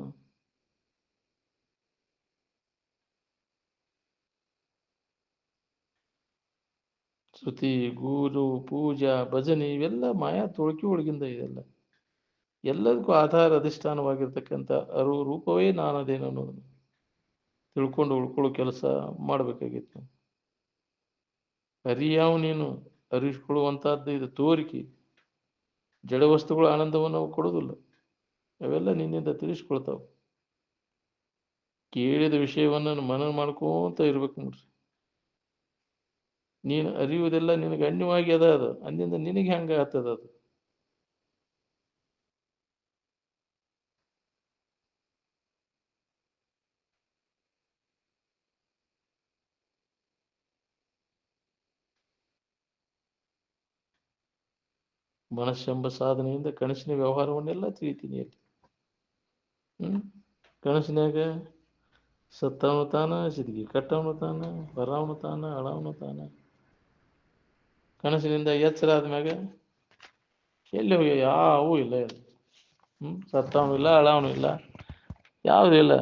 ಸ್ತುತಿ, ಗೂರು, ಪೂಜಾ, ಭಜನೆ ಇವೆಲ್ಲ ಮಾಯಾ ತೊಳಕಿ ಒಳಗಿಂದ ಇದೆಲ್ಲ. ಎಲ್ಲದಕ್ಕೂ ಆಧಾರ ಅಧಿಷ್ಠಾನವಾಗಿರ್ತಕ್ಕಂಥ ರೂಪವೇ ನಾನದೇನು ಅನ್ನೋದನ್ನು ತಿಳ್ಕೊಂಡು ಉಳ್ಕೊಳ್ಳೋ ಕೆಲಸ ಮಾಡಬೇಕಾಗಿತ್ತು. ಅರಿಯಾವ ನೀನು ಅರಿಸ್ಕೊಳ್ಳುವಂತಹದ್ದು ಇದು ತೋರಿಕೆ. ಜಡ ವಸ್ತುಗಳ ಆನಂದವನ್ನು ನಾವು ಕೊಡೋದಿಲ್ಲ. ಅವೆಲ್ಲ ನಿನ್ನಿಂದ ತಿಳಿಸ್ಕೊಳ್ತಾವೆ. ಕೇಳಿದ ವಿಷಯವನ್ನು ಮನನ ಮಾಡ್ಕೋತ ಇರ್ಬೇಕು ನೋಡ್ರಿ. ನೀನು ಅರಿಯುವುದೆಲ್ಲ ನಿನಗೆ ಅನ್ಯವಾಗಿ ಅದ. ಅದು ಅಂದಿಂದ ನಿನಗೆ ಹೆಂಗ ಆಗ್ತದ ಅದು. ಮನಸ್ಸೆಂಬ ಸಾಧನೆಯಿಂದ ಕನಸಿನ ವ್ಯವಹಾರವನ್ನೆಲ್ಲ ತಿಳಿತೀನಿ ಅಲ್ಲಿ. ಕನಸಿನಾಗ ಸತ್ತವನು ತಾನ, ಸಿದ್ಗಿ ಕಟ್ಟವನು ತಾನ, ಬರವನು ತಾನ, ಅಳವನು ತಾನ. ಕನಸಿನಿಂದ ಎಚ್ಚರ ಆದ್ಮ್ಯಾಗ ಎಲ್ಲಿ ಹೋಗಿ ಯಾವೂ ಇಲ್ಲ. ಸತ್ತವನು ಇಲ್ಲ, ಅಳವನು ಇಲ್ಲ, ಯಾವುದೂ ಇಲ್ಲ.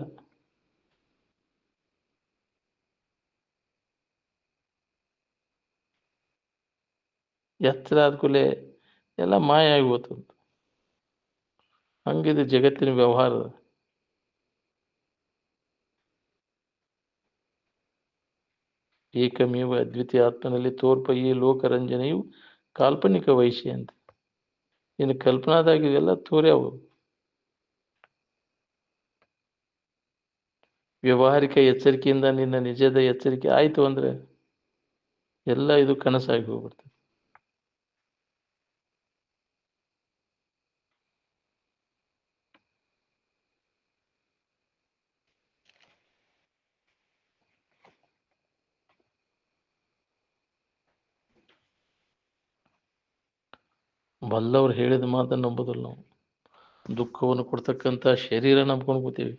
ಎಚ್ಚರ ಆದ ಕೂಡಲೇ ಎಲ್ಲ ಮಾಯ ಆಗಿ ಹೋಗ್ತದೆ. ಹಂಗಿದು ಜಗತ್ತಿನ ವ್ಯವಹಾರ. ಏಕಮೇವ ಅದ್ವಿತೀಯ ಆತ್ಮನಲ್ಲಿ ತೋರ್ಪ ಈ ಲೋಕರಂಜನೆಯು ಕಾಲ್ಪನಿಕ ವೈಶ್ಯ ಅಂತ. ಇನ್ನು ಕಲ್ಪನಾದಾಗ ಇವೆಲ್ಲ ತೋರ್ಯಾವು. ವ್ಯವಹಾರಿಕ ಎಚ್ಚರಿಕೆಯಿಂದ ನಿನ್ನ ನಿಜದ ಎಚ್ಚರಿಕೆ ಆಯಿತು ಅಂದ್ರೆ ಎಲ್ಲ ಇದು ಕನಸಾಗಿ ಹೋಗ್ಬಿಡ್ತದೆ. ಬಲ್ಲವ್ರು ಹೇಳಿದ ಮಾತನ್ನು ನಂಬೋದಿಲ್ಲ ನಾವು. ದುಃಖವನ್ನು ಕೊಡ್ತಕ್ಕಂಥ ಶರೀರ ನಂಬ್ಕೊಂಡು ಕೂತೀವಿ.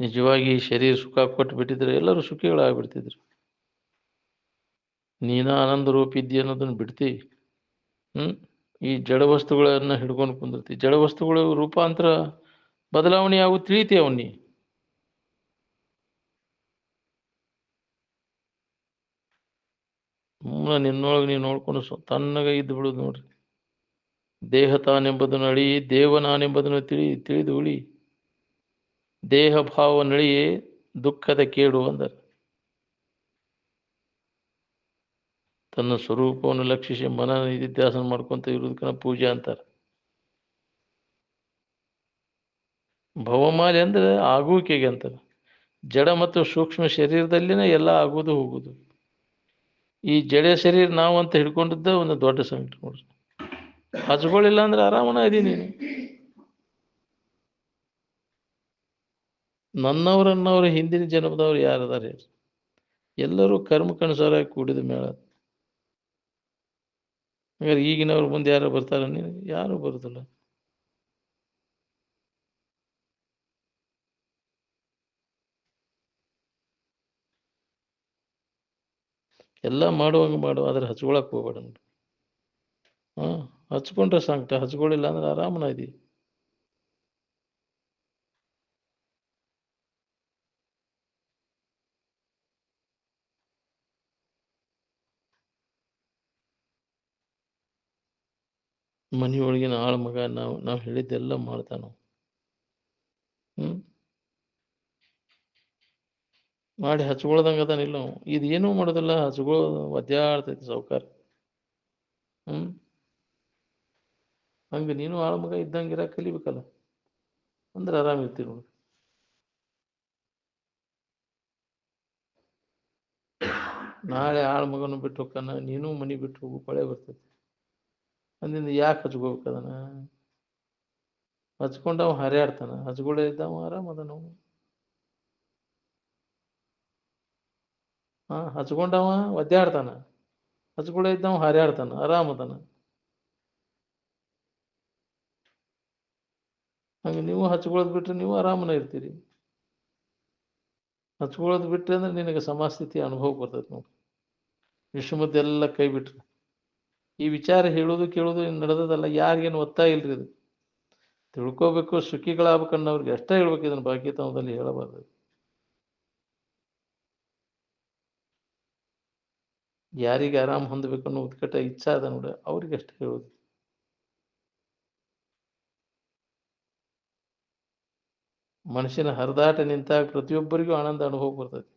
ನಿಜವಾಗಿ ಶರೀರ ಸುಖ ಕೊಟ್ಟು ಬಿಟ್ಟಿದ್ರೆ ಎಲ್ಲರೂ ಸುಖಿಗಳಾಗ್ಬಿಡ್ತಿದ್ರು. ನೀನ ಆನಂದ ರೂಪ ಇದ್ದಿ ಅನ್ನೋದನ್ನ ಬಿಡ್ತಿ. ಈ ಜಡ ವಸ್ತುಗಳನ್ನ ಹಿಡ್ಕೊಂಡು ಕುಂದಿರ್ತಿ. ಜಡ ವಸ್ತುಗಳು ರೂಪಾಂತರ ಬದಲಾವಣೆ ಆಗು ತಿಳಿತಿ ಅವನಿ. ನಿನ್ನೊಳಗೆ ನೀವು ನೋಡ್ಕೊಂಡು ತನ್ನಗ ಇದ್ದು ಬಿಡುದು ನೋಡ್ರಿ. ದೇಹ ತಾನೆಂಬುದನ್ನು ಅಳಿ, ದೇವ ನಾನೆಂಬುದನ್ನು ತಿಳಿದು ಉಳಿ. ದೇಹ ಭಾವ ನಳಿಯೇ ದುಃಖದ ಕೇಡು ಅಂದರು. ತನ್ನ ಸ್ವರೂಪವನ್ನು ಲಕ್ಷಿಸಿ ಮನ ನಿಧಿಧ್ಯಾಸನ ಮಾಡ್ಕೊಂತ ಇರೋದಕ್ಕನ ಪೂಜೆ ಅಂತಾರೆ. ಭವಮಾಲಿ ಅಂದ್ರೆ ಆಗುವಿಕೆಗೆ ಅಂತಾರೆ. ಜಡ ಮತ್ತು ಸೂಕ್ಷ್ಮ ಶರೀರದಲ್ಲಿನೇ ಎಲ್ಲ ಆಗೋದು ಹೋಗುದು. ಈ ಜಡ ಶರೀರ ನಾವು ಅಂತ ಹಿಡ್ಕೊಂಡಿದ್ದ ಒಂದು ದೊಡ್ಡ ಸಂಕಟ ನೋಡ್ರಿ. ಹಚ್ಕೊಳ್ಳಿಲ್ಲ ಅಂದ್ರೆ ಆರಾಮನ ಇದೀನಿ. ನನ್ನವರನ್ನವರು ಹಿಂದಿನ ಜನ್ಮದವ್ರು ಯಾರದಾರೆ? ಎಲ್ಲರೂ ಕರ್ಮಕ್ಕನುಸಾರ ಕೂಡಿದ ಮೇಳ. ಹಾಗಾದ್ರೆ ಈಗಿನವ್ರ ಮುಂದೆ ಯಾರು ಬರ್ತಾರ? ಯಾರು ಬರುದಿಲ್ಲ. ಎಲ್ಲ ಮಾಡುವಂಗ ಮಾಡು, ಆದ್ರೆ ಹಚ್ಕೊಳಕ್ ಹೋಗ್ಬೇಡ ನೋಡಿ. ಹಚ್ಕೊಂಡ್ರೆ ಸಂಕಟ, ಹಚ್ಕೊಳ್ಳಿಲ್ಲ ಅಂದ್ರೆ ಆರಾಮನ ಇದಿ. ಮನೆಯೊಳಗಿನ ಆಳ ಮಗ ನಾವು ಹೇಳಿದ್ದೆಲ್ಲ ಮಾಡ್ತಾನ. ಮಾಡಿ ಹಚ್ಕೊಳ್ದಂಗೆ ಅದಾನಿಲ್ಲ ನಾವು. ಇದು ಏನೂ ಮಾಡೋದಿಲ್ಲ, ಹಚ್ಕೊಳ್ಳೋದು ಒದ್ದಾಡ್ತೈತಿ ಸಾವ್ಕಾರ. ಹಂಗೆ ನೀನು ಆಳ ಮಗ ಇದ್ದಂಗೆ ಇರಾಕ್ ಕಲಿಬೇಕಲ್ಲ, ಅಂದ್ರೆ ಆರಾಮಿರ್ತೀವಿ ನೋಡಿ. ನಾಳೆ ಆಳ ಮಗನು ಬಿಟ್ಟು ಹೋಗ್ತಾನ, ನೀನು ಮನೆ ಬಿಟ್ಟು ಹೋಗು, ಕೊಳೆ ಬರ್ತೈತಿ. ಅಂದಿಂದ ಯಾಕೆ ಹಚ್ಕೋಬೇಕು ಅದನ್ನ? ಹಚ್ಕೊಂಡವ ಹರಿಯಾಡ್ತಾನ, ಹಚ್ಕೊಳ್ಳೇ ಇದ್ದಾವ ಆರಾಮ ಅದ ನಾವು. ಹಚ್ಕೊಂಡವ ಒದ್ದಾಡ್ತಾನ, ಹಚ್ಕೊಳ್ಳೇ ಇದ್ದಾವ ಹರಿಯಾಡ್ತಾನ, ಆರಾಮ ಅದಾನ. ಹಂಗೆ ನೀವು ಹಚ್ಕೊಳ್ಳೋದು ಬಿಟ್ರೆ ನೀವು ಆರಾಮನ ಇರ್ತೀರಿ. ಹಚ್ಕೊಳ್ಳೋದು ಬಿಟ್ರೆ ಅಂದ್ರೆ ನಿನಗೆ ಸಮಾಸ್ಥಿತಿ ಅನುಭವ ಬರ್ತೈತಿ ನೋಡಿ. ವಿಶ್ವಮದ್ದೆಲ್ಲ ಕೈ ಬಿಟ್ರೆ ಈ ವಿಚಾರ ಹೇಳೋದು ಕೇಳೋದು ನಡೆದದಲ್ಲ, ಯಾರಿಗೇನು ಒತ್ತಾಯ ಇಲ್ರಿ. ಇದು ತಿಳ್ಕೋಬೇಕು, ಸುಖಿಗಳಾಗಬೇಕನ್ನೋರ್ಗೆ ಅಷ್ಟೇ ಹೇಳ್ಬೇಕು, ಇದನ್ನು ಭಾಗ್ಯತನದಲ್ಲಿ ಹೇಳಬಾರ್ದು. ಯಾರಿಗೆ ಆರಾಮ್ ಹೊಂದಬೇಕನ್ನೋ ಉತ್ಕಟ ಇಚ್ಛಾ ಅದ ನೋಡ, ಅವ್ರಿಗೆ ಅಷ್ಟೇ ಹೇಳೋದು. ಮನುಷ್ಯನ ಹರಿದಾಟ ನಿಂತಾಗ ಪ್ರತಿಯೊಬ್ಬರಿಗೂ ಆನಂದ ಅನುಭವ ಬರ್ತೈತಿ.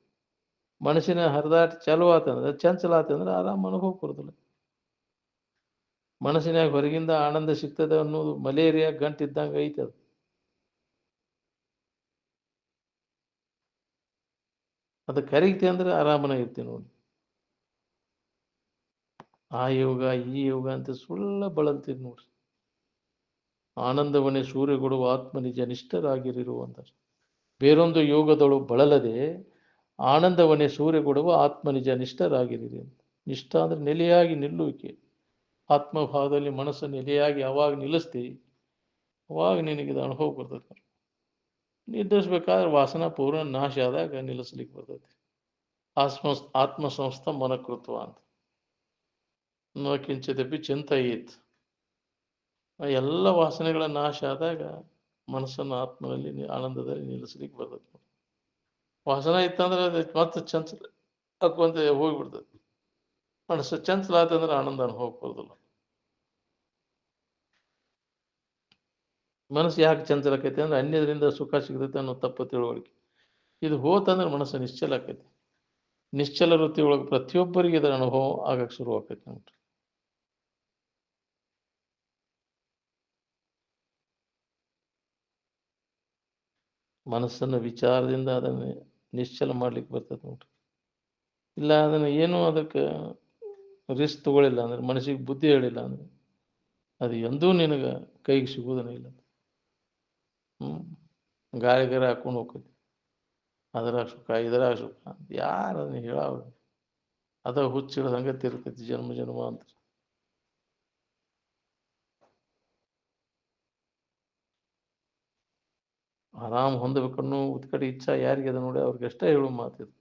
ಮನುಷ್ಯನ ಹರಿದಾಟ ಚಾಲು ಆತಂದ್ರೆ, ಚಂಚಲ ಆತಂದ್ರೆ ಆರಾಮ ಅನುಭವ ಬರೋದಿಲ್ಲ. ಮನಸ್ಸಿನಾಗ ಹೊರಗಿಂದ ಆನಂದ ಸಿಗ್ತದೆ ಅನ್ನೋದು ಮಲೇರಿಯಾ ಗಂಟು ಇದ್ದಂಗೆ ಐತೆ ಅದು. ಅದು ಕರಿತೆ ಅಂದ್ರೆ ಆರಾಮನ ಇರ್ತೀವಿ ನೋಡಿ. ಆ ಯೋಗ ಈ ಯೋಗ ಅಂತ ಸುಳ್ಳ ಬಳಲ್ತೀರಿ ನೋಡ್ರಿ. ಆನಂದವನ್ನೇ ಸೂರ್ಯಗೊಡುವ ಆತ್ಮನಿಜ ನಿಷ್ಠರಾಗಿರುವಂತ ಬೇರೊಂದು ಯೋಗದಳು ಬಳಲದೆ ಆನಂದವನ್ನೇ ಸೂರ್ಯಗೊಡುವ ಆತ್ಮನಿಜ ನಿಷ್ಠರಾಗಿರಿ ಅಂತ. ನಿಷ್ಠ ಅಂದ್ರೆ ನೆಲೆಯಾಗಿ ನಿಲ್ಲುವಿಕೆ. ಆತ್ಮಭಾವದಲ್ಲಿ ಮನಸ್ಸು ನೆಲೆಯಾಗಿ ಯಾವಾಗ ನಿಲ್ಲಿಸ್ತಿ, ಅವಾಗ ನಿನಗಿದ ಅನುಭವ ಬರ್ತೈತೆ. ನಿಲ್ಲಿಸ್ಬೇಕಾದ್ರೆ ವಾಸನಾ ಪೂರ್ಣ ನಾಶ ಆದಾಗ ನಿಲ್ಲಿಸ್ಲಿಕ್ಕೆ ಬರ್ತೈತಿ. ಆತ್ಮಸಂಸ್ಥ ಮನಕೃತ್ವ ಅಂತ ನ ಕಿಂಚಿದಪಿ ಚಿಂತೆಯಿತ್. ಎಲ್ಲ ವಾಸನೆಗಳ ನಾಶ ಆದಾಗ ಮನಸ್ಸನ್ನು ಆತ್ಮದಲ್ಲಿ ಆನಂದದಲ್ಲಿ ನಿಲ್ಲಿಸ್ಲಿಕ್ಕೆ ಬರ್ತೈತಿ. ವಾಸನ ಇತ್ತಂದ್ರೆ ಅದು ಮತ್ತೆ ಚಂಚಲ ಹಾಕುವಂತ ಹೋಗ್ಬಿಡ್ತದೆ. ಮನಸ್ಸು ಚಂಚಲ ಆತಂದ್ರೆ ಆನಂದ ಅನುಭವ ಬರೋದಿಲ್ಲ. ಮನಸ್ಸು ಯಾಕೆ ಚಂಚಲ ಆಕೈತಿ ಅಂದ್ರೆ ಅನ್ಯದರಿಂದ ಸುಖ ಸಿಗ್ತೈತೆ ಅನ್ನೋ ತಪ್ಪು ತಿಳುವಳಿಕೆ. ಇದು ಹೋತಂದ್ರೆ ಮನಸ್ಸು ನಿಶ್ಚಲ ಆಕೈತಿ. ನಿಶ್ಚಲ ವೃತ್ತಿ ಒಳಗೆ ಪ್ರತಿಯೊಬ್ಬರಿಗೆ ಇದರ ಅನುಭವ ಆಗಕ್ಕೆ ಶುರು ಆಕೈತಿ ನೋಡ್ರಿ. ಮನಸ್ಸನ್ನು ವಿಚಾರದಿಂದ ಅದನ್ನು ನಿಶ್ಚಲ ಮಾಡ್ಲಿಕ್ಕೆ ಬರ್ತೈತೆ ನೋಡ್ರಿ. ಇಲ್ಲ ಅದನ್ನು ಏನೂ ಅದಕ್ಕೆ ರಿಸ್ಕ್ ತಗೊಳ್ಳಿಲ್ಲ ಅಂದ್ರೆ, ಮನಸ್ಸಿಗೆ ಬುದ್ಧಿ ಹೇಳಿಲ್ಲ ಅಂದ್ರೆ ಅದು ಎಂದೂ ನಿನಗೆ ಕೈಗೆ ಸಿಗುವುದನ್ನ ಇಲ್ಲ. ಗಾಳಿಗಾರ ಹಾಕೊಂಡು ಹೋಗ್ತೈತಿ, ಅದರಾಗ ಸುಖ ಇದರಾಗ ಸುಖ ಅಂತ ಯಾರು ಅದನ್ನ ಹೇಳೋರು? ಅದ ಹುಚ್ಚಿಡೋದು ಹಂಗೆ ತಿರ್ತೈತಿ ಜನ್ಮ ಜನ್ಮ ಅಂತ. ಆರಾಮ್ ಹೊಂದಬೇಕನ್ನೋ ಉತ್ಕಟ ಇಚ್ಛಾ ಯಾರಿಗೆ ಅದ ನೋಡಿ, ಅವ್ರಿಗೆ ಅಷ್ಟೇ ಹೇಳು ಮಾತಿದು.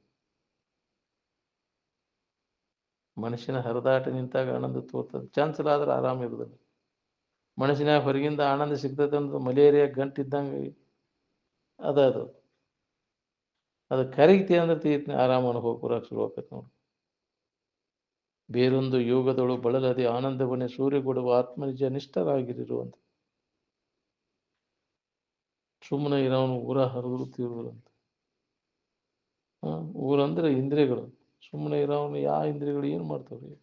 ಮನುಷ್ಯನ ಹರಿದಾಟ ನಿಂತಾಗ ಆನಂದ ತೋರ್ತದೆ, ಚಂಚಲ ಆದ್ರೆ ಆರಾಮ ಇರೋದಿಲ್ಲ. ಮನುಷ್ಯನಾಗ ಹೊರಗಿಂದ ಆನಂದ ಸಿಗ್ತದೆ ಅಂದ್ರೆ ಮಲೇರಿಯಾ ಗಂಟಿದ್ದಂಗೆ ಅದು ಅದು ಕರಗಿತಿ ಅಂದ್ರೆ ತೀರ್ಥ ಆರಾಮ ಅನುಭವ ಬರೋಕೆ ಶುರು ಆಕೈತೆ ನೋಡಿ. ಬೇರೊಂದು ಯೋಗದಳು ಬಳಲದೆ ಆನಂದವನ್ನೇ ಸೂರ್ಯಗೊಡುವ ಆತ್ಮನಿಜ ನಿಷ್ಠರಾಗಿರುವಂತ. ಸುಮ್ಮನೆ ಇರೋನು ಊರ ಹರಿದ್ರು ತೀರುವುದಂತ. ಊರಂದ್ರೆ ಇಂದ್ರಿಯಗಳು. ಸುಮ್ಮನೆ ಇರೋನು ಯಾವ ಇಂದ್ರಿಯಗಳು ಏನು ಮಾಡ್ತಾವ್ರಿ?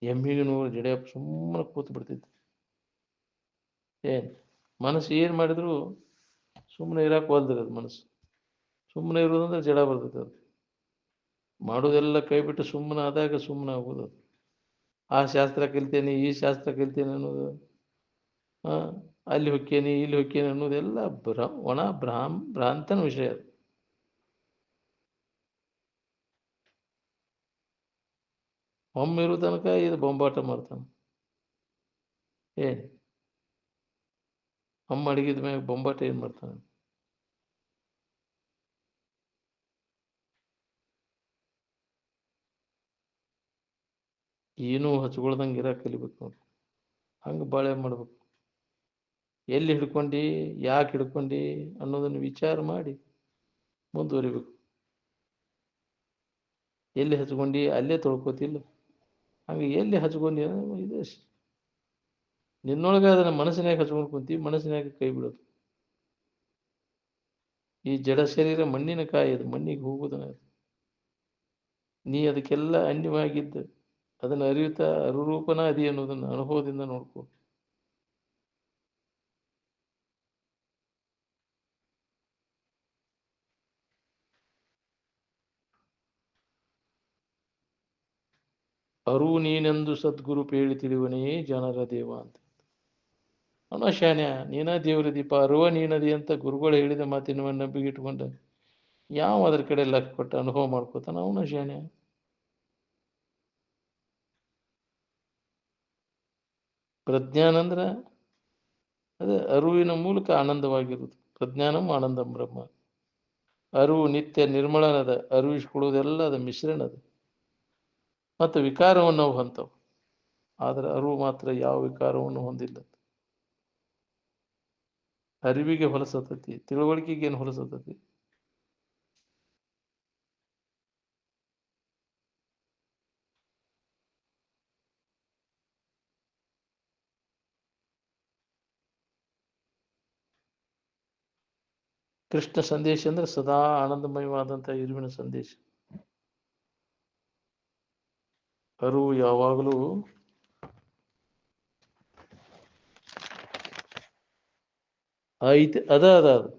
ಎಮ್ಮಿಗೆ ನೂರು ಜಡಿಯಪ್ಪ ಸುಮ್ಮನೆ ಕೂತು ಬಿಡ್ತಿತ್ತು. ಏನ್ ಮನಸ್ಸು ಏನು ಮಾಡಿದ್ರು ಸುಮ್ಮನೆ ಇರಕ್ಕೆ ಒಲ್ದಿರ ಅದು ಮನಸ್ಸು. ಸುಮ್ಮನೆ ಇರೋದಂದ್ರೆ ಜಡ ಬರ್ತೈತೆ ಅದು. ಮಾಡೋದೆಲ್ಲ ಕೈ ಬಿಟ್ಟು ಸುಮ್ಮನೆ ಆದಾಗ ಸುಮ್ಮನೆ ಆಗೋದು. ಆ ಶಾಸ್ತ್ರ ಕಲಿತೇನೆ ಈ ಶಾಸ್ತ್ರ ಕಲಿತೇನೆ ಅನ್ನೋದು, ಅಲ್ಲಿ ಹೊಕ್ಕೇನಿ ಇಲ್ಲಿ ಹೊಕ್ಕೇನಿ ಅನ್ನೋದೆಲ್ಲ ಒಣ ಭ್ರಾಂತನ ವಿಷಯ ಅದು. ಒಮ್ಮೆ ಇರೋ ತನಕ ಇದು ಬೊಂಬಾಟ ಮಾಡ್ತಾನೆ. ಏನು ಅಮ್ಮ ಅಡಗಿದ ಮ್ಯಾಗ ಬೊಂಬಾಟ ಏನು ಮಾಡ್ತಾನೆ? ಏನೂ ಹಚ್ಕೊಳ್ದಂಗೆ ಇರಕ್ಕೆ ಕಲಿಬೇಕು ನೋಡಿ. ಹಂಗೆ ಬಾಳೆ ಮಾಡ್ಬೇಕು. ಎಲ್ಲಿ ಹಿಡ್ಕೊಂಡು ಯಾಕೆ ಹಿಡ್ಕೊಂಡು ಅನ್ನೋದನ್ನು ವಿಚಾರ ಮಾಡಿ ಮುಂದುವರಿಬೇಕು. ಎಲ್ಲಿ ಹಚ್ಕೊಂಡು ಅಲ್ಲೇ ತೊಳ್ಕೋತಿಲ್ಲ, ಹಂಗೆ ಎಲ್ಲಿ ಹಚ್ಕೊಂಡು ಇದೆ ನಿನ್ನೊಳಗೆ ಅದನ್ನ ಮನಸ್ಸಿನಾಗ ಹಚ್ಕೊಂಡು ಕುಂತಿ, ಮನಸ್ಸಿನಾಗ ಕೈ ಬಿಡೋದು. ಈ ಜಡ ಶರೀರ ಮಣ್ಣಿನ ಕಾಯಿ, ಅದು ಮಣ್ಣಿಗೆ ಹೋಗುವುದನ್ನ ನೀ ಅದಕ್ಕೆಲ್ಲ ಅನ್ಯವಾಗಿದ್ದ ಅದನ್ನು ಅರಿಯುತ್ತಾ ಅರುರೂಪನ ಅದಿ ಅನ್ನೋದನ್ನು ಅನುಭವದಿಂದ ನೋಡ್ಕೋ. ಅರು ನೀನೆಂದು ಸದ್ಗುರು ಪೇಳಿ ತಿಳಿವನೇ ಜನರ ದೇವ ಅಂತ. ಅವನ ಶಾನ್ಯ, ನೀನ ದೇವ್ರ ದೀಪ, ಅರುವ ನೀನದಿ ಅಂತ ಗುರುಗಳು ಹೇಳಿದ ಮಾತಿನ ನಂಬಿಕೆ ಇಟ್ಕೊಂಡ ಯಾವ ಅದ್ರ ಕಡೆ ಲಕ್ಷ ಕೊಟ್ಟು ಅನುಭವ ಮಾಡ್ಕೋತಾನ ಅವನ ಶಾನ್ಯ. ಪ್ರಜ್ಞಾನ ಅಂದ್ರ ಅದೇ ಅರಿವಿನ ಮೂಲಕ ಆನಂದವಾಗಿರುವುದು. ಪ್ರಜ್ಞಾನಂ ಆನಂದಂ ಬ್ರಹ್ಮ. ಅರಿವು ನಿತ್ಯ ನಿರ್ಮಳನದ, ಅರಿವಿಸ್ಕೊಡುವುದೆಲ್ಲ ಅದ ಮಿಶ್ರಣ ಅದ. ಮತ್ತು ವಿಕಾರವನ್ನು ನಾವು ಹೊಂತವು, ಆದರೆ ಅರಿವು ಮಾತ್ರ ಯಾವ ವಿಕಾರವನ್ನು ಹೊಂದಿಲ್ಲ. ಅರಿವಿಗೆ ಹೊಲಸತತಿ, ತಿಳುವಳಿಕೆಗೆ ಏನು ಹೊಲಸತತಿ? ಕೃಷ್ಣ ಸಂದೇಶ ಅಂದ್ರೆ ಸದಾ ಆನಂದಮಯವಾದಂಥ ಇರುವಿನ ಸಂದೇಶ. ಅರಿವು ಯಾವಾಗಲೂ ಐತಿ, ಅದ ಅದು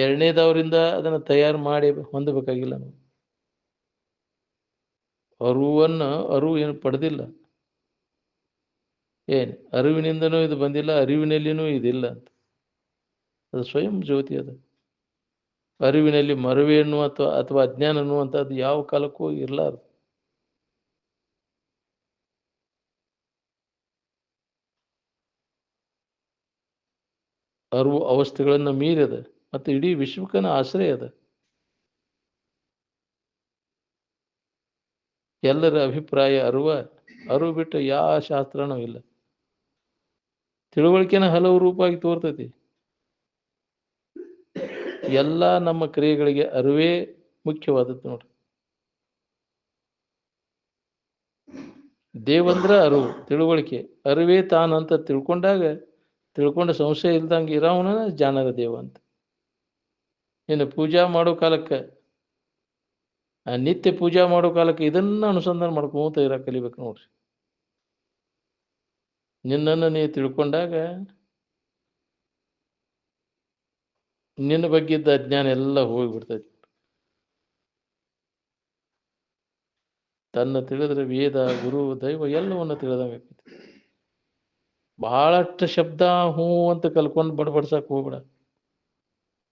ಎರಡನೇದವರಿಂದ ಅದನ್ನು ತಯಾರು ಮಾಡಿ ಹೊಂದಬೇಕಾಗಿಲ್ಲ ನಾವು. ಅರಿವು ಏನು ಪಡೆದಿಲ್ಲ, ಏನು ಅರಿವಿನಿಂದನೂ ಇದು ಬಂದಿಲ್ಲ, ಅರಿವಿನಲ್ಲಿನೂ ಇದಿಲ್ಲ ಅಂತ. ಅದು ಸ್ವಯಂ ಜ್ಯೋತಿ. ಅದು ಅರಿವಿನಲ್ಲಿ ಮರುವೆ ಅನ್ನುವ ಅಥವಾ ಅಜ್ಞಾನ ಅನ್ನುವಂಥದ್ದು ಯಾವ ಕಾಲಕ್ಕೂ ಇರಲಾರದು. ಅರಿವು ಅವಸ್ಥೆಗಳನ್ನು ಮೀರದ ಮತ್ತು ಇಡೀ ವಿಶ್ವಕ್ಕನ ಆಶ್ರಯ ಅದ. ಎಲ್ಲರ ಅಭಿಪ್ರಾಯ ಅರಿವು ಬಿಟ್ಟು ಯಾವ ಶಾಸ್ತ್ರನೂ ಇಲ್ಲ. ತಿಳುವಳಿಕೆನ ಹಲವು ರೂಪವಾಗಿ ತೋರ್ತೈತಿ. ಎಲ್ಲ ನಮ್ಮ ಕ್ರಿಯೆಗಳಿಗೆ ಅರಿವೇ ಮುಖ್ಯವಾದದ್ದು ನೋಡ್ರಿ. ದೇವಂದ್ರ ಅರಿವು, ತಿಳುವಳಿಕೆ. ಅರಿವೇ ತಾನಂತ ತಿಳ್ಕೊಂಡ ಸಂಶಯ ಇಲ್ದಂಗೆ ಇರೋವನ ಜಾಣರ ದೇವ ಅಂತ. ಇನ್ನು ಪೂಜಾ ಮಾಡೋ ಕಾಲಕ್ಕೆ, ನಿತ್ಯ ಪೂಜಾ ಮಾಡೋ ಕಾಲಕ್ಕೆ ಇದನ್ನ ಅನುಸಂಧಾನ ಮಾಡ್ಕೊಂತ ಇರ ಕಲಿಬೇಕು ನೋಡ್ರಿ. ನಿನ್ನನ್ನು ನೀ ತಿಳ್ಕೊಂಡಾಗ ನಿನ್ನ ಬಗ್ಗೆ ಇದ್ದ ಅಜ್ಞಾನ ಎಲ್ಲ ಹೋಗಿಬಿಡ್ತೈತಿ. ತನ್ನ ತಿಳಿದ್ರೆ ವೇದ, ಗುರು, ದೈವ ಎಲ್ಲವನ್ನು ತಿಳಿದಂಗಾಗ್ತೈತಿ. ಬಹಳಷ್ಟು ಶಬ್ದ ಹೂ ಅಂತ ಕಲ್ಕೊಂಡು ಬಡ್ಬಡ್ಸಕ್ ಹೋಗ್ಬೇಡ.